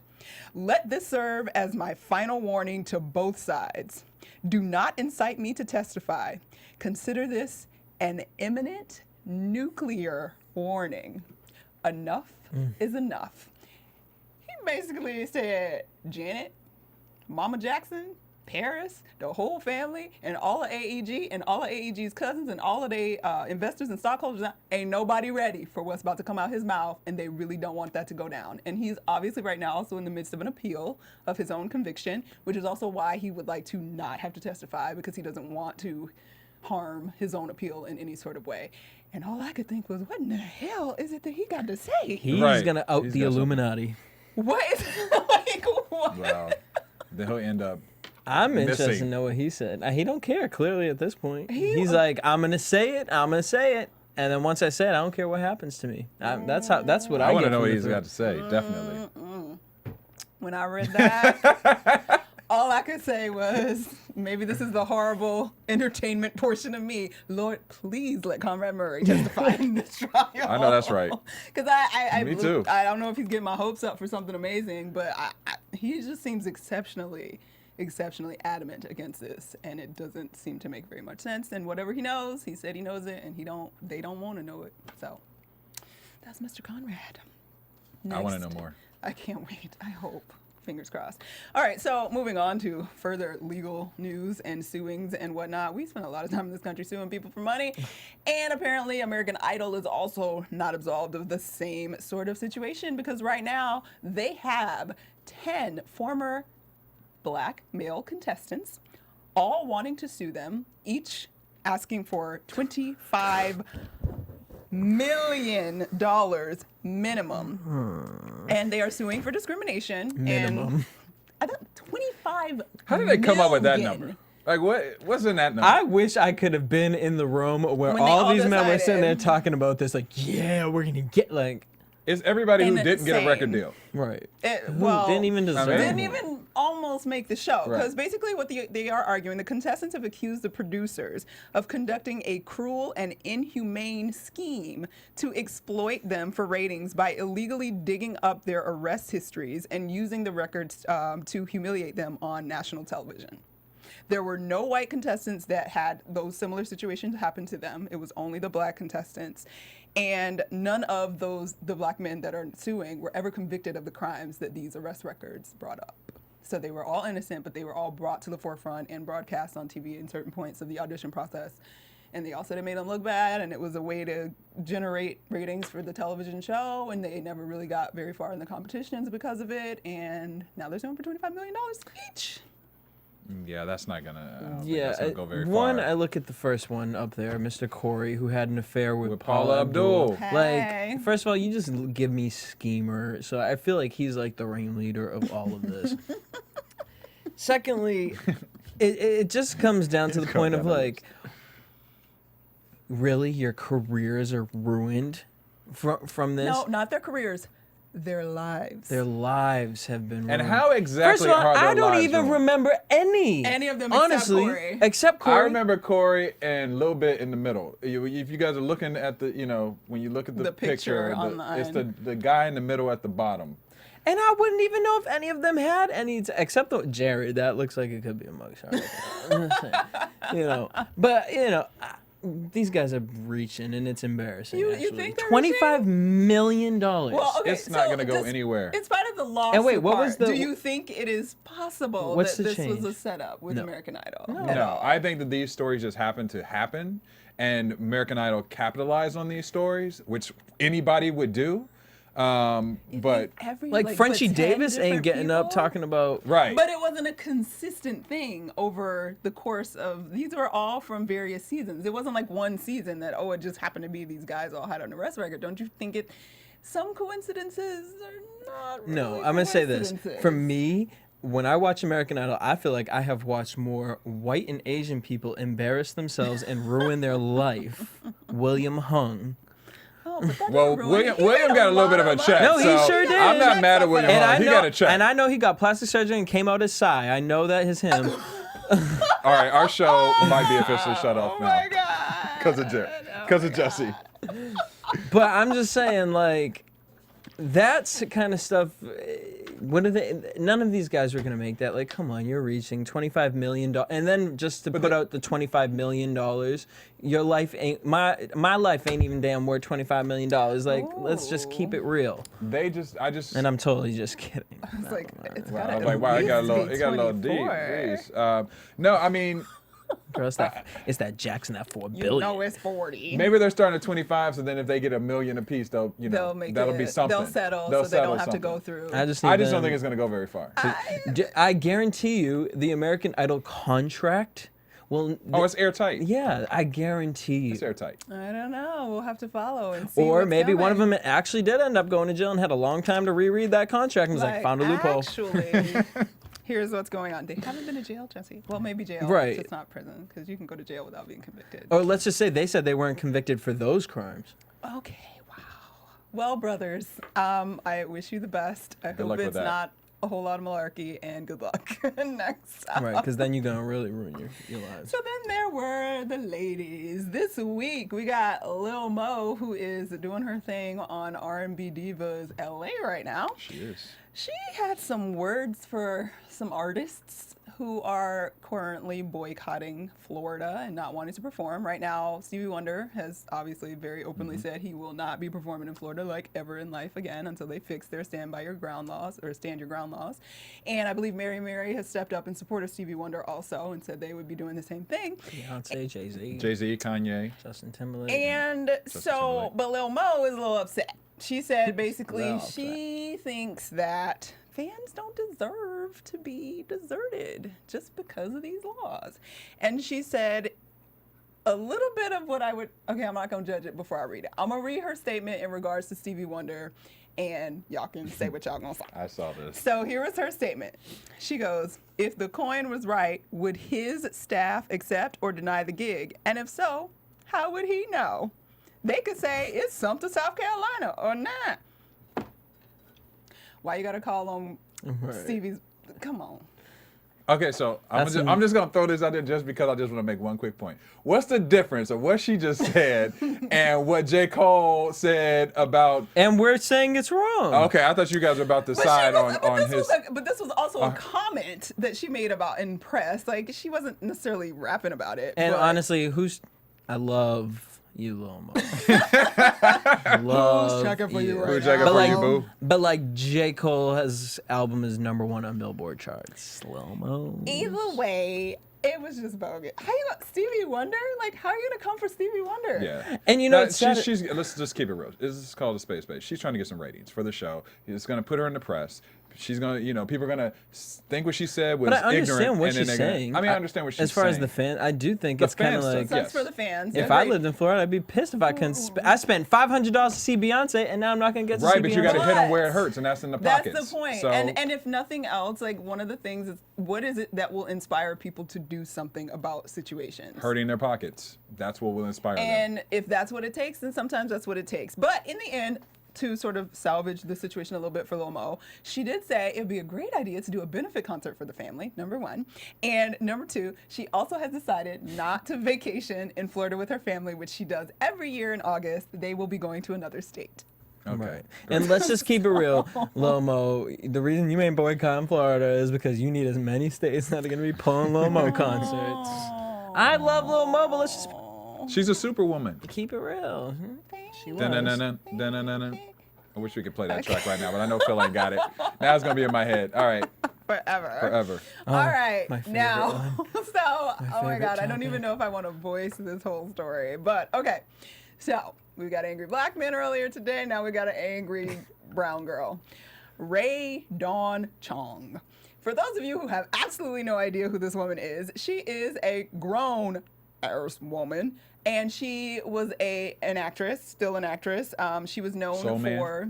Speaker 4: "Let this serve as my final warning to both sides. Do not incite me to testify. Consider this an imminent nuclear warning. Enough is enough." He basically said, Janet, Mama Jackson, Paris, the whole family, and all of AEG, and all of AEG's cousins, and all of their investors and stockholders, ain't nobody ready for what's about to come out his mouth, and they really don't want that to go down. And he's obviously right now also in the midst of an appeal of his own conviction, which is also why he would like to not have to testify, because he doesn't want to harm his own appeal in any sort of way. And all I could think was, what in the hell is it that he got to say?
Speaker 5: He's
Speaker 3: Right.
Speaker 5: going to out
Speaker 3: He's
Speaker 5: the
Speaker 3: got something.
Speaker 5: Illuminati.
Speaker 4: What is like what?
Speaker 3: Wow. Then he'll end up.
Speaker 5: I'm interested
Speaker 3: Missing.
Speaker 5: to know what he said. He don't care, clearly, at this point.
Speaker 4: He
Speaker 5: He's
Speaker 4: was-
Speaker 5: like, I'm going to say it, I'm going to say it. And then once I say it, I don't care what happens to me. That's what I
Speaker 3: I want to
Speaker 5: get
Speaker 3: know
Speaker 5: from
Speaker 3: what
Speaker 5: the
Speaker 3: he's
Speaker 5: film.
Speaker 3: got to say. Definitely.
Speaker 4: When I read that, all I could say was, maybe this is the horrible entertainment portion of me. Lord, please let Conrad Murray testify in this trial.
Speaker 3: I know that's right.
Speaker 4: Because I
Speaker 3: Me too.
Speaker 4: I don't know if he's getting my hopes up for something amazing, but he just seems exceptionally adamant against this, and it doesn't seem to make very much sense. And whatever he knows, he said he knows it, and they don't want to know it. So that's Mr. Conrad.
Speaker 3: I want to
Speaker 4: Next.
Speaker 3: know more.
Speaker 4: I can't wait. I hope. Fingers crossed. All right, so moving on to further legal news and suings and whatnot. We spend a lot of time in this country suing people for money. And apparently American Idol is also not absolved of the same sort of situation because right now they have 10 former black male contestants all wanting to sue them, each asking for $25 million minimum. And they are suing for discrimination.
Speaker 5: Minimum.
Speaker 4: And I thought 25
Speaker 3: How did they come up with that
Speaker 4: million.
Speaker 3: number? Like, what's in that number?
Speaker 5: I wish I could have been in the room where
Speaker 4: When they
Speaker 5: all
Speaker 4: all
Speaker 5: these men were sitting there
Speaker 4: decided.
Speaker 5: talking about this, like, yeah, we're gonna get like,
Speaker 3: It's everybody who
Speaker 4: And
Speaker 3: didn't get a record
Speaker 4: insane.
Speaker 3: deal.
Speaker 5: right.
Speaker 4: It,
Speaker 5: Who
Speaker 4: well,
Speaker 5: didn't even deserve
Speaker 3: mean-
Speaker 4: didn't
Speaker 5: it.
Speaker 4: even almost make the show
Speaker 3: Right.
Speaker 4: because basically what they are arguing, the contestants have accused the producers of conducting a cruel and inhumane scheme to exploit them for ratings by illegally digging up their arrest histories and using the records to humiliate them on national television. There were no white contestants that had those similar situations happen to them. It was only the black contestants. And none of the black men that are suing were ever convicted of the crimes that these arrest records brought up. So they were all innocent, but they were all brought to the forefront and broadcast on TV in certain points of the audition process. And they all said it made them look bad, and it was a way to generate ratings for the television show, and they never really got very far in the competitions because of it. And now they're suing for $25 million each.
Speaker 3: Yeah, that's not gonna. I don't think
Speaker 5: Yeah,
Speaker 3: that's gonna go very
Speaker 5: one,
Speaker 3: far.
Speaker 5: I look at the first one up there, Mr. Corey, who had an affair with,
Speaker 3: With Paula Abdul.
Speaker 4: Hey.
Speaker 5: Like, first of all, you just give me schemer, so I feel like he's like the ringleader of all of this. Secondly, it just comes down to the point of like, really, your careers are ruined from this?
Speaker 4: No, not their careers, their lives.
Speaker 5: Their lives have been ruined.
Speaker 3: And how exactly
Speaker 5: First of all,
Speaker 3: are their
Speaker 5: I don't
Speaker 3: lives
Speaker 5: even
Speaker 3: ruined?
Speaker 5: remember any.
Speaker 4: Any of them except
Speaker 5: honestly,
Speaker 4: Corey.
Speaker 5: except Corey.
Speaker 3: I remember Corey and a little bit in the middle. If you guys are looking at the, when you look at the,
Speaker 4: The picture
Speaker 3: it's
Speaker 4: online.
Speaker 3: the guy in the middle at the bottom.
Speaker 5: And I wouldn't even know if any of them had any, except the Jared. That looks like it could be a mugshot. I'm just saying, But these guys are reaching, and it's embarrassing.
Speaker 4: You
Speaker 5: actually.
Speaker 4: think they're
Speaker 5: $25 million.
Speaker 4: Well, okay,
Speaker 3: It's not
Speaker 4: so
Speaker 3: gonna go
Speaker 4: just
Speaker 3: anywhere.
Speaker 4: In spite of the lawsuit
Speaker 5: And wait, what was
Speaker 4: part,
Speaker 5: the-
Speaker 4: do you think it is possible
Speaker 5: What's
Speaker 4: that
Speaker 5: the
Speaker 4: this was a
Speaker 5: change?
Speaker 4: setup with
Speaker 5: No.
Speaker 4: American Idol?
Speaker 5: No.
Speaker 4: at
Speaker 3: No,
Speaker 4: all?
Speaker 3: I think that these stories just happen to happen, and American Idol capitalized on these stories, which anybody would do. But
Speaker 4: Every,
Speaker 5: Like Frenchie
Speaker 4: but 10
Speaker 5: Davis ain't
Speaker 4: different
Speaker 5: getting up
Speaker 4: people?
Speaker 5: talking about.
Speaker 3: right,
Speaker 4: But it wasn't a consistent thing over the course of, these were all from various seasons. It wasn't like one season that, it just happened to be these guys all had an arrest record. Don't you think some coincidences are not
Speaker 5: No,
Speaker 4: really
Speaker 5: I'm gonna say this.
Speaker 4: coincidences?
Speaker 5: For me, when I watch American Idol, I feel like I have watched more white and Asian people embarrass themselves and ruin their life. William Hung.
Speaker 4: Oh, but that
Speaker 3: well,
Speaker 4: didn't ruin it.
Speaker 3: William
Speaker 4: He
Speaker 3: got a
Speaker 4: made
Speaker 3: little bit of a
Speaker 4: lot
Speaker 3: check.
Speaker 5: No, he
Speaker 3: so
Speaker 5: sure did.
Speaker 3: I'm not
Speaker 4: Checks
Speaker 3: mad at
Speaker 4: up
Speaker 3: William
Speaker 4: and
Speaker 3: Hung.
Speaker 5: I
Speaker 3: He
Speaker 5: know,
Speaker 3: got a check.
Speaker 5: and I know he got plastic surgery and came out as Psy. I know that is him.
Speaker 3: All right, our show might be officially shut off
Speaker 4: Oh
Speaker 3: now
Speaker 4: my God.
Speaker 3: because of Jesse.
Speaker 5: But I'm just saying, like, that's the kind of stuff. What are they? None of these guys were gonna make that. Like, come on, you're reaching $25 million, and then just to put out the $25 million, your life ain't my life ain't even damn worth $25 million. Like, let's just keep it real.
Speaker 3: I just.
Speaker 5: And I'm totally just kidding.
Speaker 4: It's like, it's
Speaker 3: Wow, I
Speaker 4: gotta
Speaker 3: was like, wow,
Speaker 4: at
Speaker 3: it got a
Speaker 4: least
Speaker 3: little,
Speaker 4: be
Speaker 3: it got a little deep.
Speaker 4: 24.
Speaker 3: Jeez. No, I mean,
Speaker 5: Bro, it's that Jackson, that $4
Speaker 4: You
Speaker 5: billion.
Speaker 4: know it's 40.
Speaker 3: maybe they're starting at 25, so then if they get $1 million apiece,
Speaker 4: They'll make
Speaker 3: that'll
Speaker 4: it.
Speaker 3: be something.
Speaker 4: They'll settle,
Speaker 3: They'll
Speaker 4: so they don't
Speaker 3: settle
Speaker 4: have to go
Speaker 3: something.
Speaker 4: through.
Speaker 5: I just
Speaker 3: I just
Speaker 5: don't
Speaker 3: don't think it's gonna go very far.
Speaker 5: I guarantee you, the American Idol contract. Well,
Speaker 3: Oh, it's airtight.
Speaker 5: yeah, I guarantee you.
Speaker 3: It's airtight.
Speaker 4: I don't know. We'll have to follow and see.
Speaker 5: Or
Speaker 4: what's
Speaker 5: maybe one of
Speaker 4: coming.
Speaker 5: them actually did end up going to jail and had a long time to reread that contract and was like, found a loophole.
Speaker 4: Actually, here's what's going on. They haven't been to jail, Jesse. Well, maybe jail.
Speaker 5: Right.
Speaker 4: It's not prison because you can go to jail without being convicted.
Speaker 5: Or let's just say they said they weren't convicted for those crimes.
Speaker 4: Okay. Wow. Well, brothers, I wish you the best. I hope
Speaker 3: luck with
Speaker 4: it's
Speaker 3: that.
Speaker 4: not a whole lot of malarkey, and good luck next time.
Speaker 5: Right, because then you're going to really ruin your lives.
Speaker 4: So then there were the ladies. This week we got Lil Mo, who is doing her thing on R&B Divas LA right now.
Speaker 3: She is.
Speaker 4: She had some words for some artists who are currently boycotting Florida and not wanting to perform. Right now, Stevie Wonder has obviously very openly said he will not be performing in Florida like ever in life again until they fix their stand your ground laws. And I believe Mary Mary has stepped up in support of Stevie Wonder also and said they would be doing the same thing.
Speaker 5: Beyonce, Jay-Z,
Speaker 3: Jay-Z, Kanye.
Speaker 5: Justin Timberlake.
Speaker 4: And
Speaker 3: Justin
Speaker 4: so,
Speaker 3: Timberlake.
Speaker 4: but Lil Mo is a little upset. She said basically
Speaker 5: Little upset.
Speaker 4: she thinks that fans don't deserve to be deserted just because of these laws. And she said a little bit of what I would, okay, I'm not going to judge it before I read it. I'm going to read her statement in regards to Stevie Wonder, and y'all can say what y'all going to say.
Speaker 3: I saw this.
Speaker 4: So here was her statement. She goes, if the coin was right, would his staff accept or deny the gig? And if so, how would he know? They could say it's Sumter, South Carolina or not. Why you got to call on Stevie's? Come on.
Speaker 3: Okay, so I'm just gonna throw this out there just because I just want to make one quick point. What's the difference of what she just said and what J. Cole said about?
Speaker 5: And we're saying it's wrong.
Speaker 3: Okay, I thought you guys were about to
Speaker 4: But
Speaker 3: side on his.
Speaker 4: But this was also a comment that she made about in press. Like she wasn't necessarily rapping about it.
Speaker 5: And
Speaker 4: but
Speaker 5: honestly, I love you, Lil Mo. Love
Speaker 4: checking for you right
Speaker 3: Who's checking
Speaker 4: now?
Speaker 3: for you, boo?
Speaker 5: But like J. Cole, his album is #1 on Billboard charts. Lil Mo.
Speaker 4: Either way, it was just bogus. How you Stevie Wonder? Like how are you gonna come for Stevie Wonder?
Speaker 3: Yeah.
Speaker 5: And you know,
Speaker 3: Now,
Speaker 5: it's sad-
Speaker 3: let's just keep it real. This is called a space base. She's trying to get some ratings for the show. It's gonna put her in the press. She's gonna, people are gonna think what she said was
Speaker 5: But I
Speaker 3: ignorant.
Speaker 5: understand what
Speaker 3: and then
Speaker 5: she's
Speaker 3: they're gonna-
Speaker 5: saying.
Speaker 3: I mean, I understand what she's saying.
Speaker 5: As far as the fan, I do think
Speaker 3: The
Speaker 5: it's kind of
Speaker 3: fans
Speaker 5: like
Speaker 3: suck,
Speaker 4: Sucks for the fans.
Speaker 5: if
Speaker 4: Yeah,
Speaker 5: I
Speaker 4: they-
Speaker 5: lived in Florida, I'd be pissed if I couldn't. I spent $500 to see Beyonce, and now I'm not gonna get to see
Speaker 3: Right, but you got to
Speaker 5: Beyonce.
Speaker 3: hit them where it hurts, and that's in the
Speaker 4: That's
Speaker 3: pockets.
Speaker 4: the point.
Speaker 3: So,
Speaker 4: And if nothing else, like one of the things is what is it that will inspire people to do something about situations?
Speaker 3: hurting their pockets. That's what will inspire them.
Speaker 4: And if that's what it takes, then sometimes that's what it takes. But in the end, to sort of salvage the situation a little bit for Lil Mo, she did say it would be a great idea to do a benefit concert for the family, number one. And number two, she also has decided not to vacation in Florida with her family, which she does every year in August. They will be going to another state.
Speaker 3: Okay.
Speaker 5: Right. And let's just keep it real, Lil Mo. The reason you ain't boycotting Florida is because you need as many states that are gonna be pulling Lil Mo concerts. I love Lil Mo, but let's just
Speaker 3: She's a superwoman.
Speaker 5: keep it real. She was.
Speaker 3: Dun-dun-dun-dun, dun-dun-dun-dun. I wish we could play that track right now, but I know Phil ain't got it. Now it's gonna be in my head. All right,
Speaker 4: Forever.
Speaker 3: forever.
Speaker 4: All right,
Speaker 5: my favorite
Speaker 4: now, so, oh my
Speaker 5: favorite
Speaker 4: God, I don't
Speaker 5: topic.
Speaker 4: even know if I want to voice this whole story, but okay. So, we got angry black men earlier today, now we got an angry brown girl. Ray Dawn Chong. For those of you who have absolutely no idea who this woman is, she is a grown ass woman, and she was an actress, still an actress. She was known
Speaker 3: Soul Man.
Speaker 4: for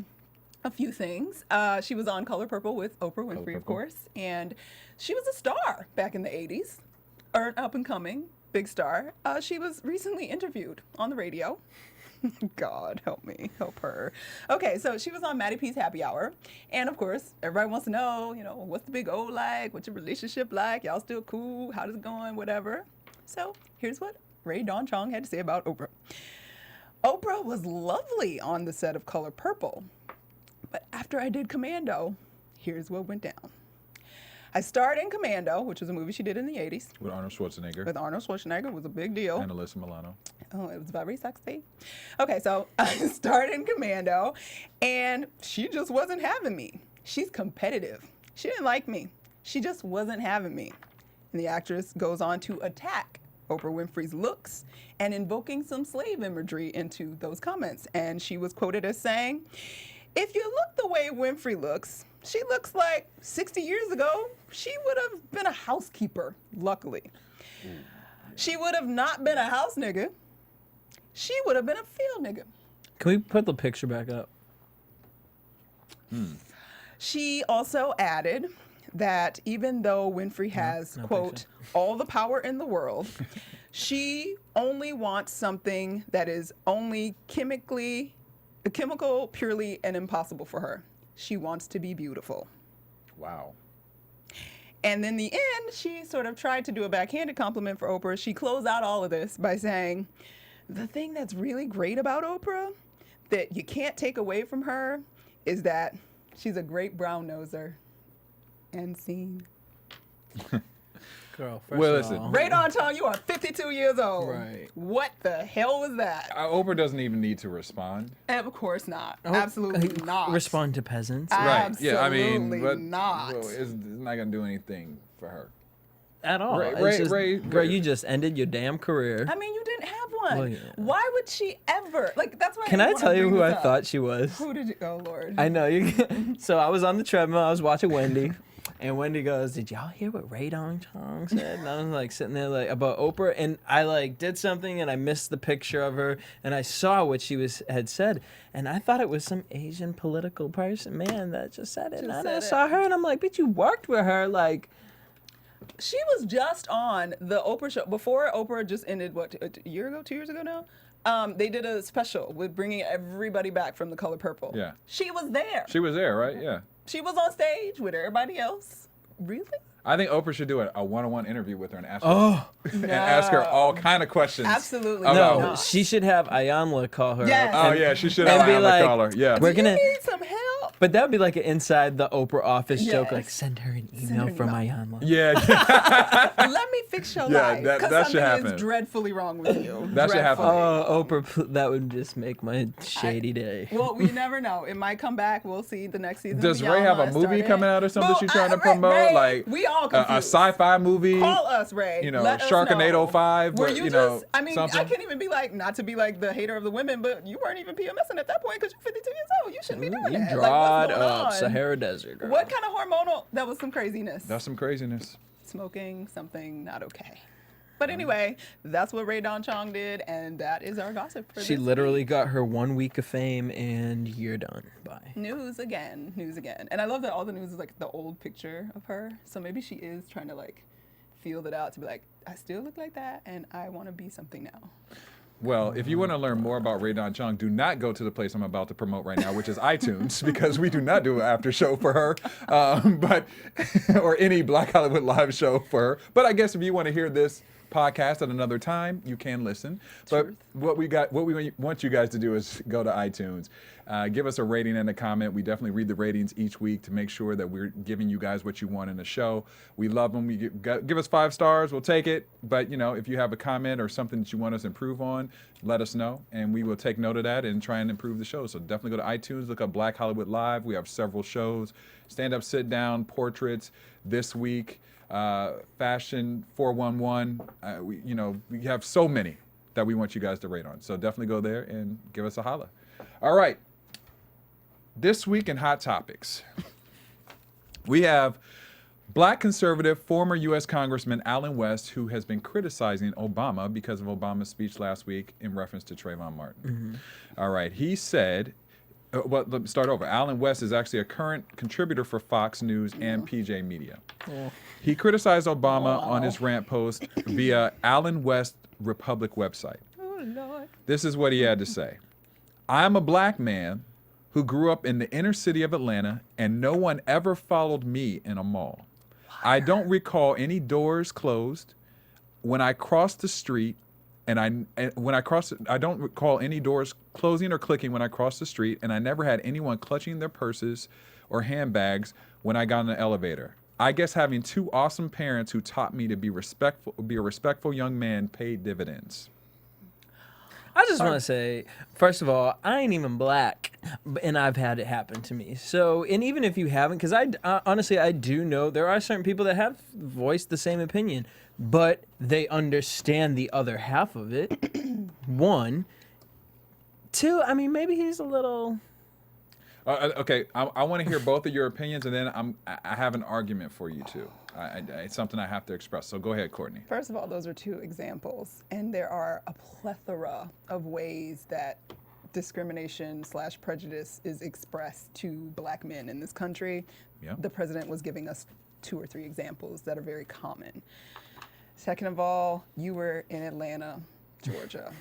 Speaker 4: a few things. She was on Color Purple with Oprah Winfrey,
Speaker 3: Purple.
Speaker 4: of course, and she was a star back in the 80s, or an up-and-coming big star. She was recently interviewed on the radio. God, help me, help her. Okay, so she was on Maddie P's Happy Hour, and of course, everybody wants to know, what's the big O like? What's your relationship like? Y'all still cool? How's it going? Whatever. So here's what Ray Dawn Chong had to say about Oprah. Oprah was lovely on the set of Color Purple, but after I did Commando, here's what went down. I starred in Commando, which was a movie she did in the 80s
Speaker 3: With Arnold Schwarzenegger
Speaker 4: with Arnold Schwarzenegger. It was a big deal.
Speaker 3: and Alyssa Milano.
Speaker 4: Oh, it was very sexy. Okay, so I started in Commando, and she just wasn't having me. She's competitive. She didn't like me. She just wasn't having me. And the actress goes on to attack Oprah Winfrey's looks and invoking some slave imagery into those comments. And she was quoted as saying, "If you look the way Winfrey looks, she looks like 60 years ago, she would have been a housekeeper, luckily. She would have not been a house nigga. She would have been a field nigga."
Speaker 5: Can we put the picture back up?
Speaker 4: She also added that even though Winfrey has,
Speaker 5: no
Speaker 4: quote,
Speaker 5: picture.
Speaker 4: all the power in the world, she only wants something that is only chemical, purely, and impossible for her. She wants to be beautiful.
Speaker 3: Wow.
Speaker 4: And in the end, she sort of tried to do a backhanded compliment for Oprah. She closed out all of this by saying, the thing that's really great about Oprah that you can't take away from her is that she's a great brown noser. And scene.
Speaker 5: Girl, first
Speaker 3: Well,
Speaker 5: of
Speaker 3: listen.
Speaker 5: all,
Speaker 4: Radon Chong, you are 52 years old.
Speaker 5: Right.
Speaker 4: What the hell was that?
Speaker 3: Oprah doesn't even need to respond.
Speaker 4: Of course not.
Speaker 5: Oh,
Speaker 4: Absolutely not.
Speaker 5: Respond to peasants.
Speaker 3: Right. Yeah, I mean,
Speaker 4: Absolutely
Speaker 3: but
Speaker 4: not.
Speaker 3: well, it's not gonna do anything for her.
Speaker 5: At all.
Speaker 3: Ray-
Speaker 5: It's
Speaker 3: Ray-
Speaker 5: just,
Speaker 3: Ray-
Speaker 5: girl,
Speaker 3: Ray-
Speaker 5: you just ended your damn career.
Speaker 4: I mean, you didn't have one.
Speaker 5: Well, yeah.
Speaker 4: Why would she ever? Like, that's why.
Speaker 5: Can I
Speaker 4: wanna
Speaker 5: tell you
Speaker 4: bring
Speaker 5: who
Speaker 4: this
Speaker 5: I
Speaker 4: up.
Speaker 5: thought she was?
Speaker 4: Who did you? Oh Lord.
Speaker 5: I know you. So I was on the treadmill. I was watching Wendy, and Wendy goes, "Did y'all hear what Radon Chong said?" And I was like sitting there like about Oprah, and I like did something, and I missed the picture of her, and I saw what she had said, and I thought it was some Asian political person, man, that just said it.
Speaker 4: Just
Speaker 5: and
Speaker 4: said
Speaker 5: I
Speaker 4: it.
Speaker 5: saw her, and I'm like, "Bitch, you worked with her, like."
Speaker 4: She was just on the Oprah show before Oprah just ended. What, a year ago, 2 years ago now? They did a special with bringing everybody back from The Color Purple.
Speaker 3: Yeah.
Speaker 4: She was there.
Speaker 3: She was there, right? Yeah.
Speaker 4: She was on stage with everybody else. Really?
Speaker 3: I think Oprah should do a one-on-one interview with her and ask her,
Speaker 5: Oh
Speaker 3: and ask her all kind of questions.
Speaker 4: Absolutely
Speaker 3: about-
Speaker 5: no,
Speaker 4: not.
Speaker 5: she should have Ayanla call her.
Speaker 4: Yes.
Speaker 5: up
Speaker 3: Oh
Speaker 5: and-
Speaker 3: yeah, she should
Speaker 5: and
Speaker 3: have
Speaker 5: be
Speaker 3: Ayanla
Speaker 5: like,
Speaker 3: call her. Yeah.
Speaker 5: We're
Speaker 4: You
Speaker 5: gonna.
Speaker 4: need some help.
Speaker 5: But that would be like an inside the Oprah office joke,
Speaker 4: Yes.
Speaker 5: like send her an
Speaker 4: her
Speaker 5: email
Speaker 4: an
Speaker 5: from
Speaker 4: email.
Speaker 5: Ayanla.
Speaker 3: Yeah.
Speaker 4: Let me fix your
Speaker 3: Yeah,
Speaker 4: life.
Speaker 3: that-
Speaker 4: Because
Speaker 3: that should
Speaker 4: something
Speaker 3: happen.
Speaker 4: is dreadfully wrong with you.
Speaker 3: That should happen.
Speaker 4: Dreadfully.
Speaker 5: Oh, Oprah, that would just make my shady day.
Speaker 4: Well, we never know. It might come back. We'll see the next season.
Speaker 3: Does
Speaker 4: of
Speaker 3: Ray have a
Speaker 4: Beyond
Speaker 3: movie
Speaker 4: started.
Speaker 3: coming out or something
Speaker 4: Well,
Speaker 3: she's trying to
Speaker 4: Ray-
Speaker 3: promote?
Speaker 4: Ray,
Speaker 3: Like
Speaker 4: we all
Speaker 3: a
Speaker 4: confused.
Speaker 3: sci-fi movie?
Speaker 4: Call us, Ray.
Speaker 3: You know,
Speaker 4: Let us
Speaker 3: Sharknado
Speaker 4: know.
Speaker 3: 5,
Speaker 4: Were
Speaker 3: but,
Speaker 4: you
Speaker 3: you
Speaker 4: just?
Speaker 3: know,
Speaker 4: I mean,
Speaker 3: something?
Speaker 4: I can't even be like, not to be like the hater of the women, but you weren't even PMSing at that point because you're 52 years old. You shouldn't be doing
Speaker 5: You
Speaker 4: that.
Speaker 5: drawed
Speaker 4: like, what's going
Speaker 5: up
Speaker 4: on?
Speaker 5: Sahara Desert, girl.
Speaker 4: What kind of hormonal? That was some craziness.
Speaker 3: That's some craziness.
Speaker 4: Smoking something not okay. But anyway, that's what Ray Don Chong did, and that is our gossip for
Speaker 5: She
Speaker 4: this
Speaker 5: literally
Speaker 4: week.
Speaker 5: got her 1 week of fame, and you're done. Bye.
Speaker 4: News again, news again. And I love that all the news is like the old picture of her. So maybe she is trying to like feel it out to be like, I still look like that, and I want to be something now.
Speaker 3: Well, if you want to learn more about Ray Don Chung, do not go to the place I'm about to promote right now, which is iTunes, because we do not do an after show for her, but or any Black Hollywood Live show for her. But I guess if you want to hear this podcast at another time, you can listen. But what we want you guys to do is go to iTunes, give us a rating and a comment. We definitely read the ratings each week to make sure that we're giving you guys what you want in the show. We love them. Give us 5 stars, we'll take it. But you know, if you have a comment or something that you want us to improve on, let us know, and we will take note of that and try and improve the show. So definitely go to iTunes, look up Black Hollywood Live. We have several shows: stand up, sit down, portraits. This week, Fashion 411. We have so many that we want you guys to rate on. So definitely go there and give us a holla. All right. This week in Hot Topics, we have Black conservative former U.S. Congressman Allen West, who has been criticizing Obama because of Obama's speech last week in reference to Trayvon Martin. All right. He said, well, let me start over. Allen West is actually a current contributor for Fox News and PJ Media. He criticized Obama on his rant post via Allen West Republic website. This is what he had to say. I'm a black man who grew up in the inner city of Atlanta, and no one ever followed me in a mall. I don't recall any doors closed when I crossed the street, I don't recall any doors closing or clicking when I crossed the street, and I never had anyone clutching their purses or handbags when I got in the elevator. I guess having 2 awesome parents who taught me to be a respectful young man paid dividends.
Speaker 5: I just want to say, first of all, I ain't even black, and I've had it happen to me. So, and even if you haven't, because honestly, I do know there are certain people that have voiced the same opinion, but they understand the other half of it. 1. 2, I mean, maybe he's a little...
Speaker 3: Okay, I want to hear both of your opinions, and then I have an argument for you too. It's something I have to express. So go ahead, Courtney.
Speaker 4: First of all, those are 2 examples, and there are a plethora of ways that discrimination/prejudice is expressed to black men in this country.
Speaker 3: Yeah.
Speaker 4: The president was giving us 2 or 3 examples that are very common. Second of all, you were in Atlanta, Georgia.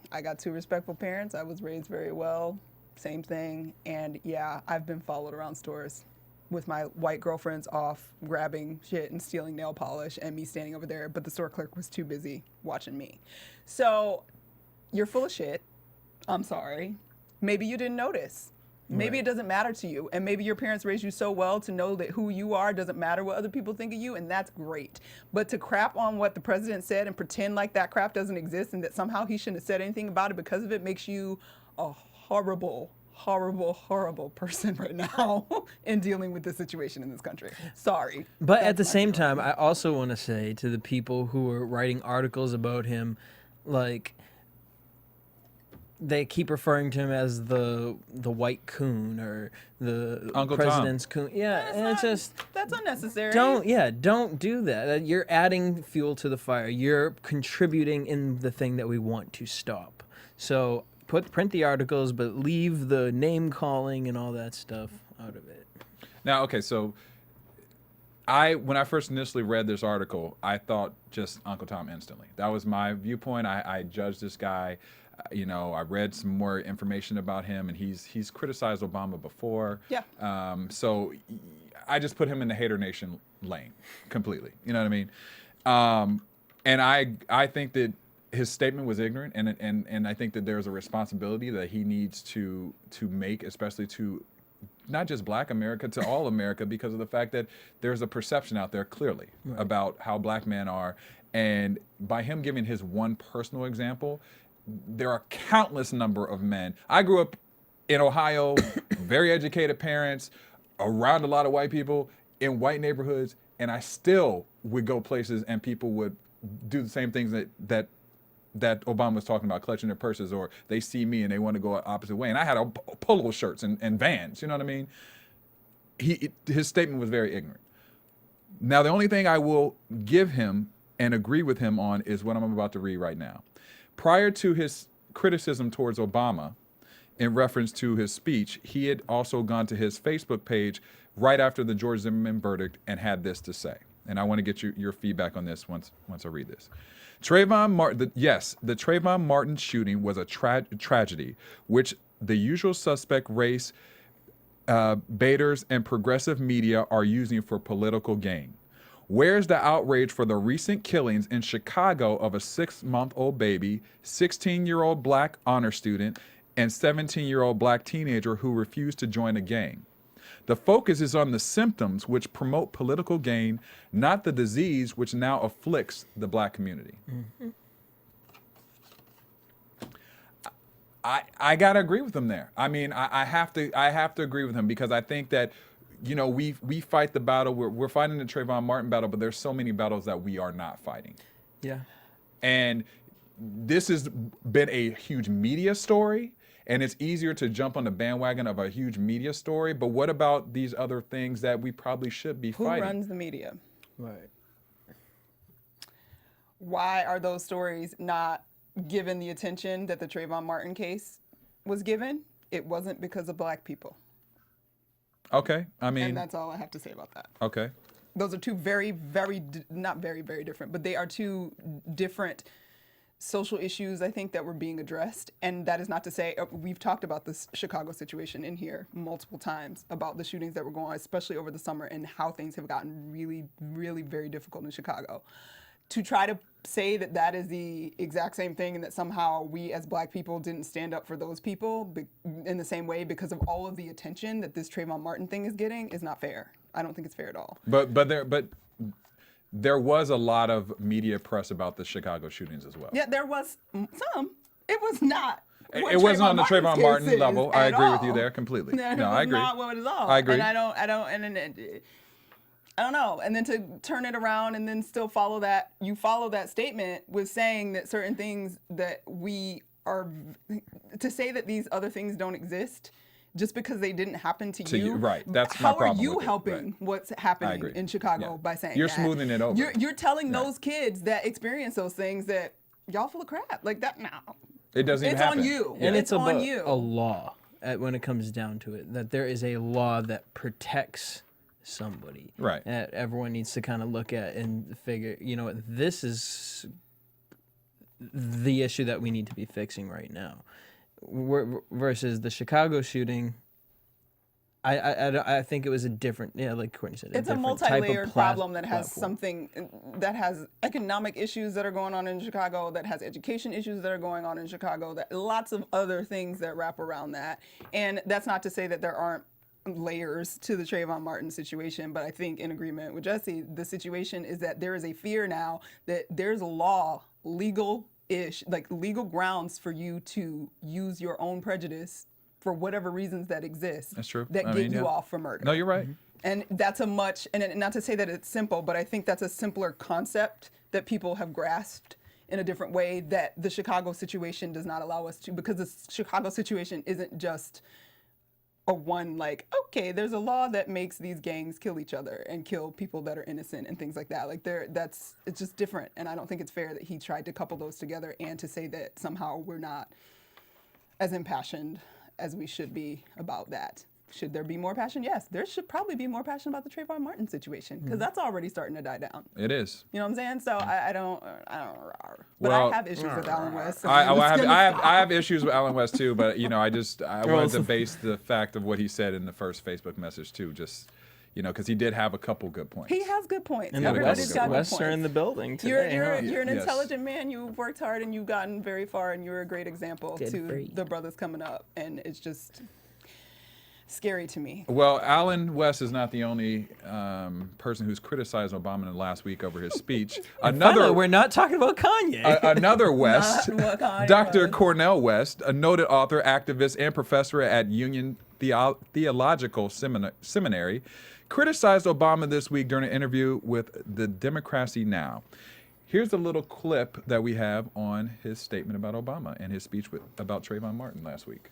Speaker 4: I got 2 respectful parents. I was raised very well. Same thing. And yeah, I've been followed around stores with my white girlfriends off grabbing shit and stealing nail polish and me standing over there, but the store clerk was too busy watching me. So you're full of shit. I'm sorry. Maybe you didn't notice. Maybe it doesn't matter to you, and maybe your parents raised you so well to know that who you are doesn't matter what other people think of you, and that's great. But to crap on what the president said and pretend like that crap doesn't exist and that somehow he shouldn't have said anything about it because of it makes you a horrible, horrible, horrible person right now in dealing with the situation in this country. Sorry.
Speaker 5: But at
Speaker 4: That's
Speaker 5: the
Speaker 4: my
Speaker 5: same
Speaker 4: feeling.
Speaker 5: time, I also want to say to the people who are writing articles about him, like, they keep referring to him as the white coon or the
Speaker 3: Uncle Tom.
Speaker 5: president's coon. Yeah, and it's just
Speaker 4: That's unnecessary.
Speaker 5: don't do that. You're adding fuel to the fire. You're contributing in the thing that we want to stop. So print the articles, but leave the name calling and all that stuff out of it.
Speaker 3: Now, okay, so when I first initially read this article, I thought just Uncle Tom instantly. That was my viewpoint. I judged this guy. I read some more information about him, and he's criticized Obama before.
Speaker 4: Yeah.
Speaker 3: So I just put him in the hater nation lane completely. You know what I mean? And I think that his statement was ignorant, and I think that there's a responsibility that he needs to make, especially to not just Black America, to all America, because of the fact that there's a perception out there clearly about how Black men are. And by him giving his one personal example, there are countless number of men. I grew up in Ohio, very educated parents, around a lot of white people, in white neighborhoods, and I still would go places and people would do the same things that Obama was talking about, clutching their purses, or they see me and they want to go an opposite way. And I had polo shirts and Vans, you know what I mean? His statement was very ignorant. Now, the only thing I will give him and agree with him on is what I'm about to read right now. Prior to his criticism towards Obama, in reference to his speech, he had also gone to his Facebook page right after the George Zimmerman verdict and had this to say. And I want to get your feedback on this once I read this. Trayvon Martin, the Trayvon Martin shooting was a tragedy, which the usual suspect race baiters and progressive media are using for political gain. Where's the outrage for the recent killings in Chicago of a 6-month-old baby, 16-year-old Black honor student, and 17-year-old Black teenager who refused to join a gang? The focus is on the symptoms which promote political gain, not the disease which now afflicts the Black community. Mm-hmm. I gotta agree with him there. I mean, I have to agree with him, because I think that, we fight the battle. We're fighting the Trayvon Martin battle, but there's so many battles that we are not fighting.
Speaker 5: Yeah.
Speaker 3: And this has been a huge media story, and it's easier to jump on the bandwagon of a huge media story. But what about these other things that we probably should be
Speaker 4: Who
Speaker 3: fighting?
Speaker 4: runs the media?
Speaker 5: Right.
Speaker 4: Why are those stories not given the attention that the Trayvon Martin case was given? It wasn't because of Black people.
Speaker 3: Okay, I mean,
Speaker 4: And that's all I have to say about that.
Speaker 3: okay.
Speaker 4: Those are two very, very, not very, very different, but they are two different social issues, I think, that were being addressed. And that is not to say, we've talked about this Chicago situation in here multiple times, about the shootings that were going on, especially over the summer, and how things have gotten really, really very difficult in Chicago. To try to say that that is the exact same thing and that somehow we as Black people didn't stand up for those people in the same way because of all of the attention that this Trayvon Martin thing is getting is not fair. I don't think it's fair at all.
Speaker 3: But there was a lot of media press about the Chicago shootings as well.
Speaker 4: Yeah, there was some. It was not.
Speaker 3: It wasn't on the Trayvon Martin level. I agree with you
Speaker 4: there
Speaker 3: there completely.
Speaker 4: No,
Speaker 3: I agree.
Speaker 4: Not what it is all.
Speaker 3: I agree.
Speaker 4: And I don't know. And then to turn it around and then still follow that statement with saying that certain things that we are, to say that these other things don't exist just because they didn't happen to you.
Speaker 3: Right. That's my problem.
Speaker 4: How are you
Speaker 3: with it.
Speaker 4: helping
Speaker 3: Right.
Speaker 4: what's
Speaker 3: I
Speaker 4: happening
Speaker 3: agree.
Speaker 4: in Chicago
Speaker 3: Yeah.
Speaker 4: by saying
Speaker 3: You're
Speaker 4: that?
Speaker 3: smoothing it over.
Speaker 4: You're telling those kids that experience those things that y'all full of crap. Like that, no.
Speaker 3: It doesn't even
Speaker 4: It's
Speaker 3: happen.
Speaker 4: on you.
Speaker 5: And it's
Speaker 4: on
Speaker 5: about
Speaker 4: you.
Speaker 5: a law when it comes down to it, that there is a law that protects somebody.
Speaker 3: Right.
Speaker 5: That everyone needs to kind of look at and figure, this is the issue that we need to be fixing right now. Versus the Chicago shooting, I think it was a different, like Courtney said.
Speaker 4: It's a
Speaker 5: different type of
Speaker 4: multi-layered problem that has
Speaker 5: platform.
Speaker 4: something that has economic issues that are going on in Chicago, that has education issues that are going on in Chicago, that lots of other things that wrap around that. And that's not to say that there aren't layers to the Trayvon Martin situation, but I think in agreement with Jesse, the situation is that there is a fear now that there's a law, legal grounds for you to use your own prejudice for whatever reasons that exist.
Speaker 3: That's true.
Speaker 4: That
Speaker 3: I
Speaker 4: get
Speaker 3: mean,
Speaker 4: you
Speaker 3: yeah.
Speaker 4: off for murder.
Speaker 3: No, you're right.
Speaker 4: And that's a much, and not to say that it's simple, but I think that's a simpler concept that people have grasped in a different way that the Chicago situation does not allow us to, because the Chicago situation isn't just a one, like, okay, there's a law that makes these gangs kill each other and kill people that are innocent and things like that. Like it's just different. And I don't think it's fair that he tried to couple those together and to say that somehow we're not as impassioned as we should be about that. Should there be more passion? Yes, there should probably be more passion about the Trayvon Martin situation, because that's already starting to die down.
Speaker 3: It is.
Speaker 4: You know what I'm saying? So I don't. But
Speaker 3: Well,
Speaker 4: I have issues with Allen West. So
Speaker 3: I
Speaker 4: I'm just gonna stop.
Speaker 3: have issues with Allen West too, but I wanted to base the fact of what he said in the first Facebook message too, just because he did have a couple good points.
Speaker 4: He has good points.
Speaker 5: And the
Speaker 4: Everybody's got good
Speaker 5: West are
Speaker 4: points.
Speaker 5: in the building
Speaker 4: You're
Speaker 5: today.
Speaker 4: you're an
Speaker 3: Yes.
Speaker 4: intelligent man. You've worked hard and you've gotten very far, and you're a great example
Speaker 5: Good for
Speaker 4: to
Speaker 5: you.
Speaker 4: the brothers coming up. And it's just scary to me.
Speaker 3: Well, Allen West is not the only person who's criticized Obama in the last week over his speech.
Speaker 5: Finally, we're not talking about Kanye.
Speaker 3: Another West,
Speaker 4: Not what Kanye
Speaker 3: Dr.
Speaker 4: was.
Speaker 3: Cornel West, a noted author, activist, and professor at Union Theological Seminary, criticized Obama this week during an interview with the Democracy Now! Here's a little clip that we have on his statement about Obama and his speech about Trayvon Martin last week.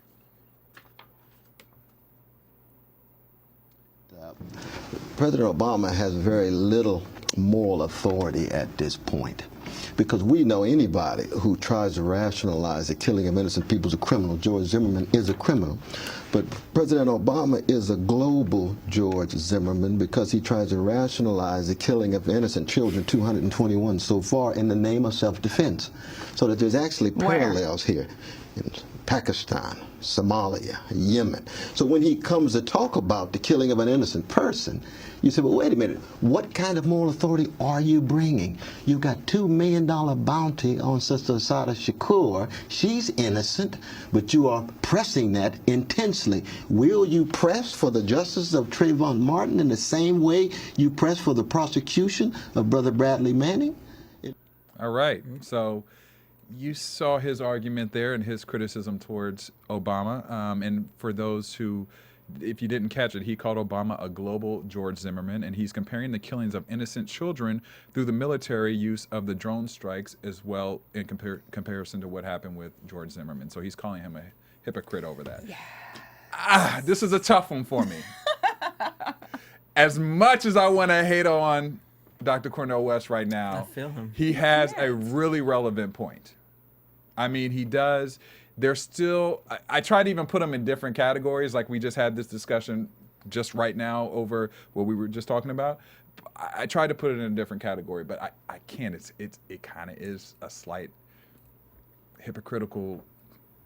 Speaker 7: President Obama has very little moral authority at this point, because we know anybody who tries to rationalize the killing of innocent people is a criminal. George Zimmerman is a criminal. But President Obama is a global George Zimmerman, because he tries to rationalize the killing of innocent children, 221 so far, in the name of self-defense. So that there's actually parallels here. In Pakistan, Somalia, Yemen. So when he comes to talk about the killing of an innocent person, you say, well, wait a minute, what kind of moral authority are you bringing? You've got $2 million bounty on Sister Assata Shakur. She's innocent, but you are pressing that intensely. Will you press for the justice of Trayvon Martin in the same way you press for the prosecution of Brother Bradley Manning?
Speaker 3: All right. So you saw his argument there and his criticism towards Obama. And for those who, if you didn't catch it, he called Obama a global George Zimmerman, and he's comparing the killings of innocent children through the military use of the drone strikes as well in comparison to what happened with George Zimmerman. So he's calling him a hypocrite over that. Yeah. This is a tough one for me. As much as I want to hate on Dr. Cornel West right now,
Speaker 5: I feel him.
Speaker 3: he has a really relevant point. I mean, he does. There's still, I try to even put them in different categories, like we just had this discussion just right now over what we were just talking about. I try to put it in a different category, but I can't. It kind of is a slight hypocritical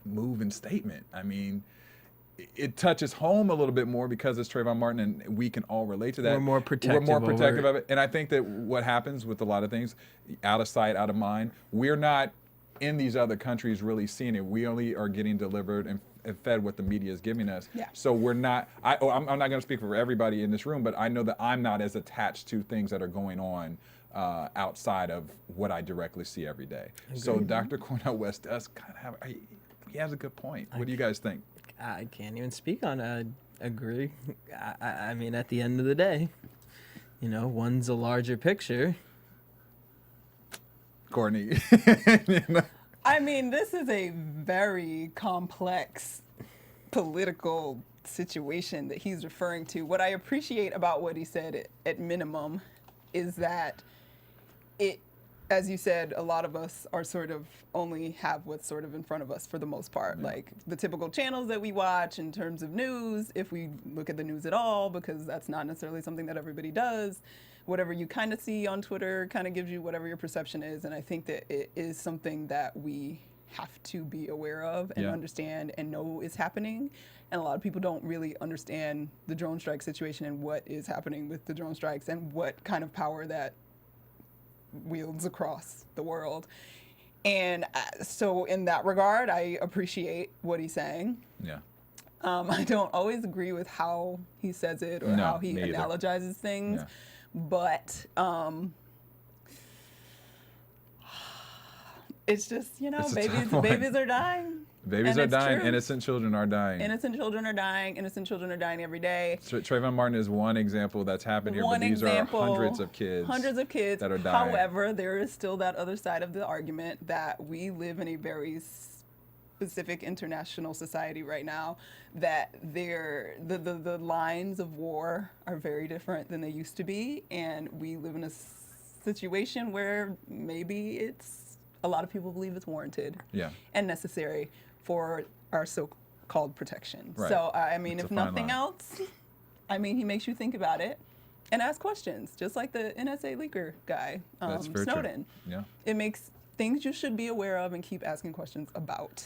Speaker 3: move and statement. I mean, it touches home a little bit more because it's Trayvon Martin, and we can all relate to that.
Speaker 5: We're more protective
Speaker 3: of it. And I think that what happens with a lot of things, out of sight, out of mind, we're not in these other countries really seeing it. We only are getting delivered and fed what the media is giving us.
Speaker 4: Yeah.
Speaker 3: So we're not, I'm not going to speak for everybody in this room, but I know that I'm not as attached to things that are going on outside of what I directly see every day. So Dr. Cornel West does kind of have, he has a good point. What do you guys think?
Speaker 5: I can't even speak on agree. I mean, at the end of the day, one's a larger picture.
Speaker 3: Courtney.
Speaker 4: I mean, this is a very complex political situation that he's referring to. What I appreciate about what he said at minimum is that it, as you said, a lot of us are sort of only have what's sort of in front of us for the most part. Like the typical channels that we watch in terms of news, if we look at the news at all, because that's not necessarily something that everybody does. Whatever you kind of see on Twitter kind of gives you whatever your perception is. And I think that it is something that we have to be aware of and
Speaker 3: Yeah.
Speaker 4: understand and know is happening. And a lot of people don't really understand the drone strike situation and what is happening with the drone strikes and what kind of power that wields across the world. And so in that regard, I appreciate what he's saying.
Speaker 3: Yeah.
Speaker 4: I don't always agree with how he says it or
Speaker 3: No,
Speaker 4: how he
Speaker 3: me either.
Speaker 4: analogizes things,
Speaker 3: Yeah.
Speaker 4: but it's just, you know,
Speaker 3: It's a tough one.
Speaker 4: babies are dying.
Speaker 3: Babies
Speaker 4: And
Speaker 3: are
Speaker 4: it's
Speaker 3: dying.
Speaker 4: true.
Speaker 3: Innocent children are dying.
Speaker 4: Innocent children are dying. Innocent children are dying every day.
Speaker 3: Trayvon Martin is one example that's happened here,
Speaker 4: One
Speaker 3: but these
Speaker 4: example,
Speaker 3: are hundreds of kids.
Speaker 4: Hundreds of kids
Speaker 3: that are dying.
Speaker 4: However, there is still that other side of the argument that we live in a very specific international society right now, that the lines of war are very different than they used to be, and we live in a situation where maybe a lot of people believe it's warranted
Speaker 3: Yeah.
Speaker 4: and necessary for our so-called protection.
Speaker 3: Right.
Speaker 4: So I mean,
Speaker 3: It's
Speaker 4: if
Speaker 3: a fine
Speaker 4: nothing
Speaker 3: line.
Speaker 4: else, I mean, he makes you think about it and ask questions, just like the NSA leaker guy,
Speaker 3: That's very
Speaker 4: Snowden.
Speaker 3: true. Yeah.
Speaker 4: It makes things you should be aware of and keep asking questions about.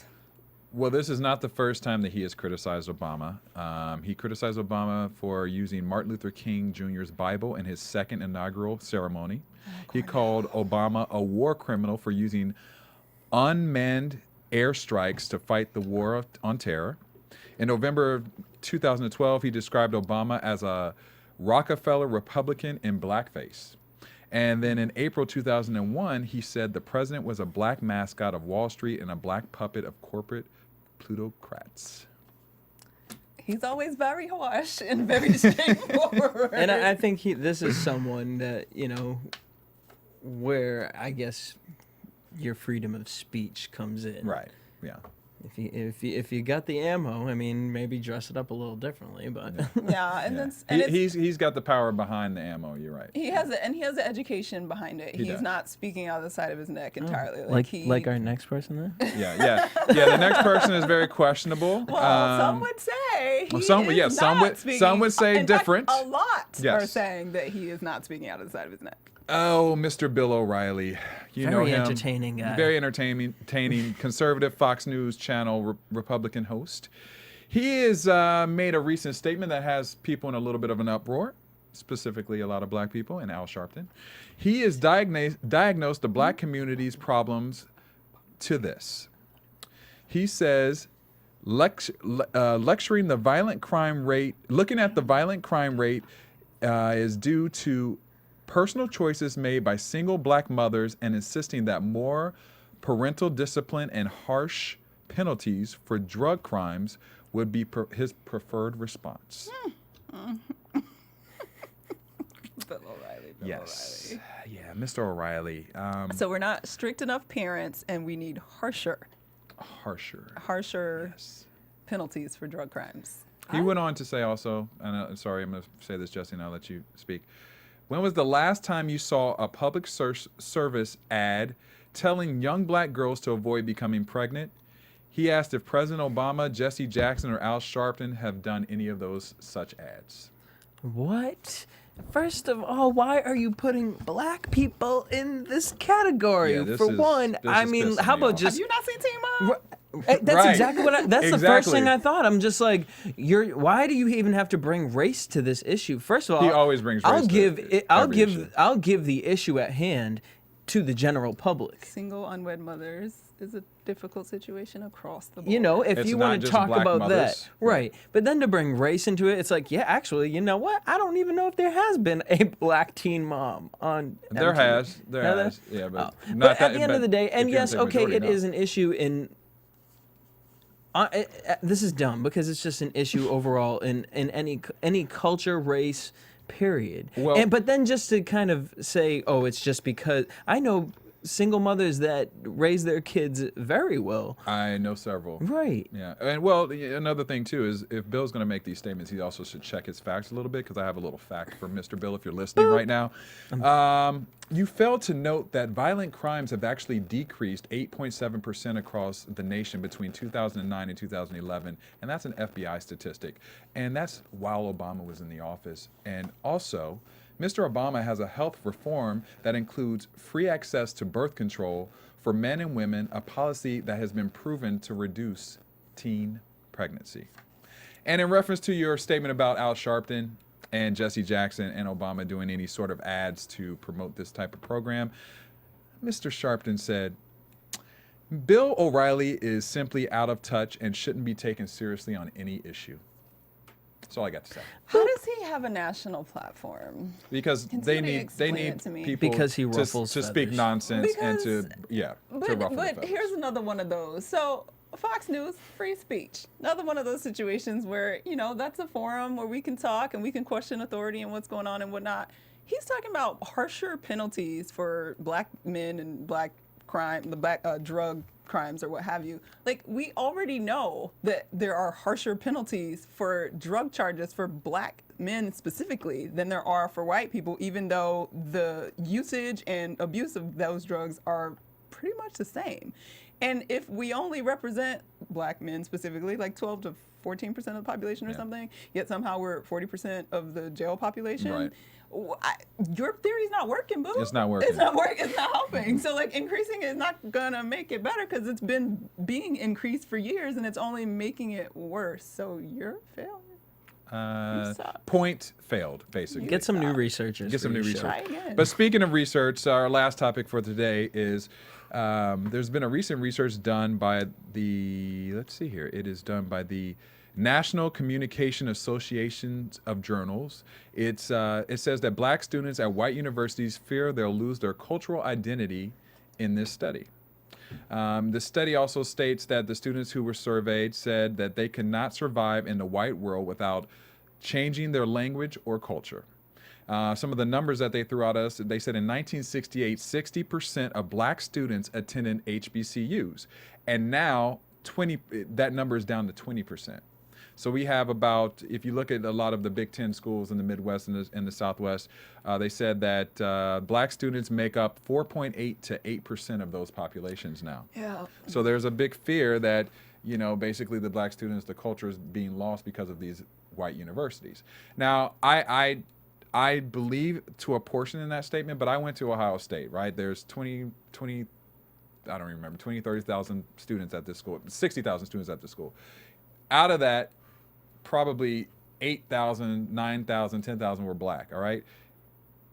Speaker 3: Well, this is not the first time that he has criticized Obama. He criticized Obama for using Martin Luther King Jr.'s Bible in his second inaugural ceremony. He called Obama a war criminal for using unmanned airstrikes to fight the war on terror. In November of 2012, he described Obama as a Rockefeller Republican in blackface. And then in April 2001, he said the president was a black mascot of Wall Street and a black puppet of corporate plutocrats.
Speaker 4: He's always very harsh and very straightforward.
Speaker 5: And I think this is someone that, you know, where I guess your freedom of speech comes in.
Speaker 3: Right. Yeah.
Speaker 5: If you got the ammo, I mean, maybe dress it up a little differently, but
Speaker 4: yeah, and
Speaker 3: Yeah.
Speaker 4: that's and
Speaker 3: He's got the power behind the ammo. You're right.
Speaker 4: he has the education behind it.
Speaker 3: He
Speaker 4: He's
Speaker 3: does.
Speaker 4: not speaking out of the side of his neck entirely.
Speaker 5: like our next person there.
Speaker 3: Yeah. The next person is very questionable.
Speaker 4: Well, some would say he
Speaker 3: some-
Speaker 4: is
Speaker 3: yeah, some
Speaker 4: not
Speaker 3: would-
Speaker 4: speaking-
Speaker 3: some would say
Speaker 4: in fact,
Speaker 3: different.
Speaker 4: a lot are
Speaker 3: Yes.
Speaker 4: saying that he is not speaking out of the side of his neck.
Speaker 3: Oh, Mr. Bill O'Reilly. You know
Speaker 5: Very
Speaker 3: him.
Speaker 5: entertaining guy.
Speaker 3: Very entertaining, conservative Fox News Channel Republican host. He has made a recent statement that has people in a little bit of an uproar, specifically a lot of black people and Al Sharpton. He has diagnosed the black community's problems to this. He says, lecturing the violent crime rate, looking at the violent crime rate is due to personal choices made by single black mothers and insisting that more parental discipline and harsh penalties for drug crimes would be his preferred response.
Speaker 4: Bill O'Reilly.
Speaker 3: Yes. Yeah, Mr. O'Reilly.
Speaker 4: So we're not strict enough parents, and we need harsher
Speaker 3: Harsher. Yes.
Speaker 4: penalties for drug crimes.
Speaker 3: He went on to say also, and I'm sorry, I'm going to say this, Jesse, and I'll let you speak. When was the last time you saw a public service ad telling young black girls to avoid becoming pregnant? He asked if President Obama, Jesse Jackson, or Al Sharpton have done any of those such ads.
Speaker 5: What? First of all, why are you putting black people in this category?
Speaker 3: Yeah, this
Speaker 5: For
Speaker 3: is-
Speaker 5: one,
Speaker 3: this
Speaker 5: I
Speaker 3: is
Speaker 5: mean,
Speaker 3: pissing
Speaker 5: how
Speaker 3: me
Speaker 5: about
Speaker 3: off.
Speaker 5: just
Speaker 4: Have you not seen Teen Mom?
Speaker 5: That's
Speaker 3: Right.
Speaker 5: exactly what. That's the first
Speaker 3: Exactly.
Speaker 5: thing I thought. I'm just like, why do you even have to bring race to this issue? First of all,
Speaker 3: He always brings race
Speaker 5: I'll
Speaker 3: to
Speaker 5: give
Speaker 3: every issue.
Speaker 5: I'll give the issue at hand to the general public.
Speaker 4: Single unwed mothers is a difficult situation across the board.
Speaker 5: You know, if
Speaker 3: It's
Speaker 5: you
Speaker 3: not
Speaker 5: want to
Speaker 3: just
Speaker 5: talk
Speaker 3: black
Speaker 5: about
Speaker 3: mothers.
Speaker 5: that, right? But then to bring race into it, it's like, yeah, actually, you know what? I don't even know if there has been a black teen mom on.
Speaker 3: There
Speaker 5: MTV.
Speaker 3: has. There
Speaker 5: Have
Speaker 3: has. Yeah, but
Speaker 5: Oh.
Speaker 3: not
Speaker 5: But
Speaker 3: that,
Speaker 5: at the end of the day, and
Speaker 3: if you're
Speaker 5: yes,
Speaker 3: in the
Speaker 5: okay,
Speaker 3: majority,
Speaker 5: it
Speaker 3: no.
Speaker 5: is an issue in. This is dumb because it's just an issue overall in any culture, race, period.
Speaker 3: Well-
Speaker 5: But then just to kind of say, oh, it's just because I know single mothers that raise their kids very well.
Speaker 3: I know several.
Speaker 5: Right.
Speaker 3: Yeah, and well, another thing too is if Bill's going to make these statements, he also should check his facts a little bit because I have a little fact for Mr. Bill if you're listening right now. You failed to note that violent crimes have actually decreased 8.7% across the nation between 2009 and 2011, and that's an FBI statistic, and that's while Obama was in the office. And also, Mr. Obama has a health reform that includes free access to birth control for men and women, a policy that has been proven to reduce teen pregnancy. And in reference to your statement about Al Sharpton and Jesse Jackson and Obama doing any sort of ads to promote this type of program, Mr. Sharpton said, Bill O'Reilly is simply out of touch and shouldn't be taken seriously on any issue. That's all I got to say.
Speaker 4: How does he have a national platform?
Speaker 3: Because
Speaker 4: Can
Speaker 3: they
Speaker 4: somebody
Speaker 3: need
Speaker 4: explain it to me?
Speaker 3: people
Speaker 5: Because he
Speaker 3: to
Speaker 5: ruffles
Speaker 3: speak
Speaker 5: feathers.
Speaker 3: nonsense and to
Speaker 4: But
Speaker 3: ruffle the feathers.
Speaker 4: here's another one of those. So Fox News, free speech. Another one of those situations where, that's a forum where we can talk and we can question authority and what's going on and whatnot. He's talking about harsher penalties for black men and black crime, the black drug crimes or what have you. Like, we already know that there are harsher penalties for drug charges for black men specifically than there are for white people, even though the usage and abuse of those drugs are pretty much the same. And if we only represent black men specifically, like 12 to 14% of the population or something, yet somehow we're 40% of the jail population.
Speaker 3: Right.
Speaker 4: Your theory's not working, boo.
Speaker 3: It's not working.
Speaker 4: It's not working. It's not helping. So, increasing it is not gonna make it better because it's been being increased for years and it's only making it worse. So you're a failure. You suck.
Speaker 3: Point failed, basically.
Speaker 5: Get some new researchers.
Speaker 3: Get some
Speaker 5: for
Speaker 3: new
Speaker 5: your show.
Speaker 3: research.
Speaker 4: Try again.
Speaker 3: But speaking of research, our last topic for today is there's been a recent research done by let's see here. It is done by the National Communication Associations of Journals. It says that black students at white universities fear they'll lose their cultural identity in this study. The study also states that the students who were surveyed said that they cannot survive in the white world without changing their language or culture. Some of the numbers that they threw out at us, they said in 1968, 60% of black students attended HBCUs. And now that number is down to 20%. So we have about, if you look at a lot of the Big Ten schools in the Midwest and the Southwest, they said that black students make up 4.8 to 8% of those populations now.
Speaker 4: Yeah.
Speaker 3: So there's a big fear that, basically the black students, the culture is being lost because of these white universities. Now, I believe to a portion in that statement, but I went to Ohio State, right? There's 20, I don't remember, 20, 30,000 students at this school, 60,000 students at this school. Out of that, probably 8,000, 9,000, 10,000 were black, all right?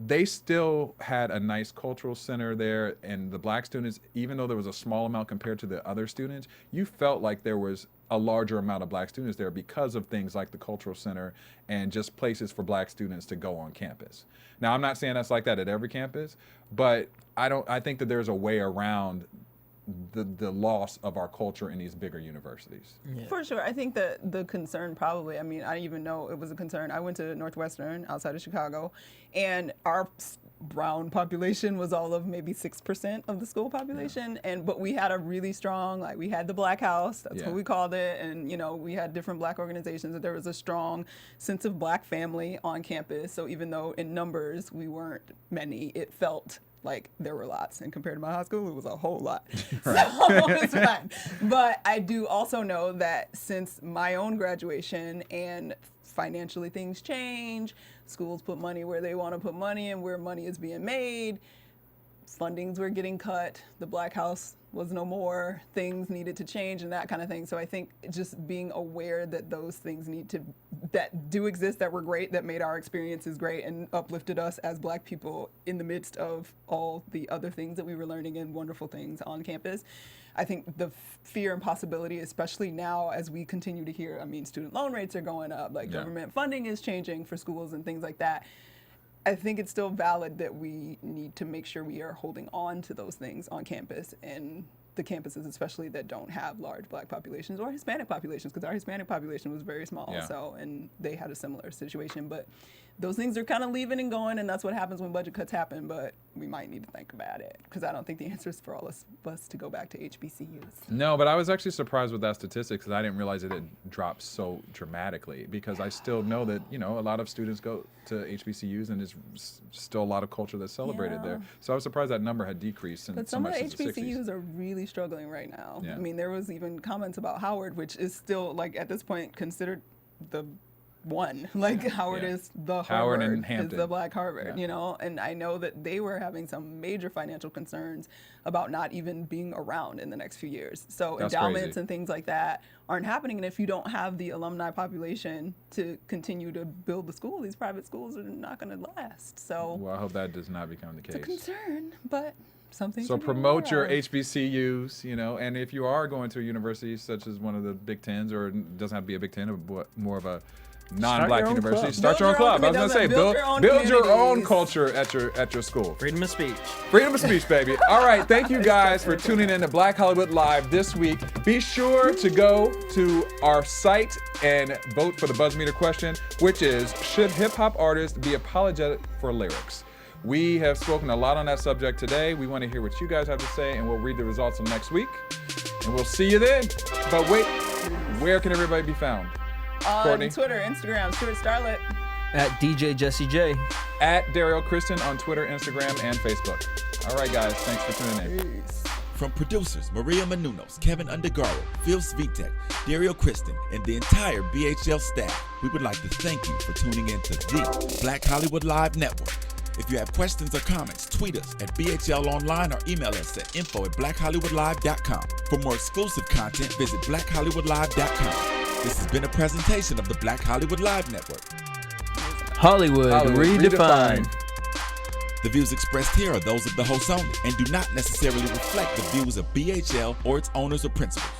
Speaker 3: They still had a nice cultural center there, and the black students, even though there was a small amount compared to the other students, you felt like there was a larger amount of black students there because of things like the cultural center and just places for black students to go on campus. Now, I'm not saying that's like that at every campus, but I think that there's a way around the loss of our culture in these bigger universities.
Speaker 4: For sure. I think that the concern probably, I didn't even know it was a concern. I went to Northwestern outside of Chicago, and our brown population was all of maybe 6% of the school population. But we had a really strong, we had the Black House, that's what we called it. And, we had different black organizations, and there was a strong sense of black family on campus. So even though in numbers we weren't many, it felt like there were lots, and compared to my high school, it was a whole lot. So it's fine. But I do also know that since my own graduation and financially things change, schools put money where they want to put money and where money is being made, fundings were getting cut, the Black House was no more, things needed to change and that kind of thing. So I think just being aware that those things that do exist, that were great, that made our experiences great and uplifted us as black people in the midst of all the other things that we were learning and wonderful things on campus. I think the fear and possibility, especially now as we continue to hear, student loan rates are going up, government funding is changing for schools and things like that. I think it's still valid that we need to make sure we are holding on to those things on campus, and the campuses especially that don't have large black populations or Hispanic populations, because our Hispanic population was very small, and they had a similar situation. But those things are kind of leaving and going, and that's what happens when budget cuts happen. But we might need to think about it, because I don't think the answer is for all of us to go back to HBCUs.
Speaker 3: No, but I was actually surprised with that statistic, because I didn't realize it had dropped so dramatically, because I still know that, a lot of students go to HBCUs, and there's still a lot of culture that's celebrated there. So I was surprised that number had decreased.
Speaker 4: But some of the HBCUs are really struggling right now.
Speaker 3: Yeah.
Speaker 4: There was even comments about Howard, which is still, at this point, considered the one. Like Howard
Speaker 3: Yeah.
Speaker 4: is the
Speaker 3: Howard and
Speaker 4: Harvard, is
Speaker 3: Hampton.
Speaker 4: the Black Harvard,
Speaker 3: Yeah.
Speaker 4: you know. And I know that they were having some major financial concerns about not even being around in the next few years. So
Speaker 3: That's
Speaker 4: endowments
Speaker 3: crazy.
Speaker 4: and things like that aren't happening. And if you don't have the alumni population to continue to build the school, these private schools are not going to last. So
Speaker 3: Well, I hope that does not become the
Speaker 4: it's a
Speaker 3: case.
Speaker 4: concern, but something.
Speaker 3: So
Speaker 4: to be
Speaker 3: promote your
Speaker 4: aware of.
Speaker 3: HBCUs, you know, and if you are going to a university such as one of the Big Tens, or it doesn't have to be a Big Ten, but more of a non-black
Speaker 5: your own
Speaker 3: university,
Speaker 5: club.
Speaker 3: start your own club. I was gonna say, build your own
Speaker 4: communities.
Speaker 3: culture at your school.
Speaker 5: Freedom of speech.
Speaker 3: Freedom of speech, baby. All right, thank you guys for tuning in to Black Hollywood Live this week. Be sure to go to our site and vote for the Buzzmeter question, which is, should hip-hop artists be apologetic for lyrics? We have spoken a lot on that subject today. We want to hear what you guys have to say, and we'll read the results of next week. And we'll see you then. But wait, where can everybody be found?
Speaker 4: On
Speaker 3: Courtney?
Speaker 4: Twitter, Instagram, Stuart Starlet.
Speaker 5: At DJ Jesse J.
Speaker 3: At Daryl Kristen on Twitter, Instagram, and Facebook. All right, guys. Thanks for tuning in.
Speaker 1: From producers Maria Menounos, Kevin Undergaro, Phil Svitek, Dario Kristen, and the entire BHL staff, we would like to thank you for tuning in to the Black Hollywood Live Network. If you have questions or comments, tweet us at BHL Online or email us at info@blackhollywoodlive.com. For more exclusive content, visit blackhollywoodlive.com. This has been a presentation of the Black Hollywood Live Network.
Speaker 5: Hollywood, redefined.
Speaker 1: The views expressed here are those of the host only and do not necessarily reflect the views of BHL or its owners or principals.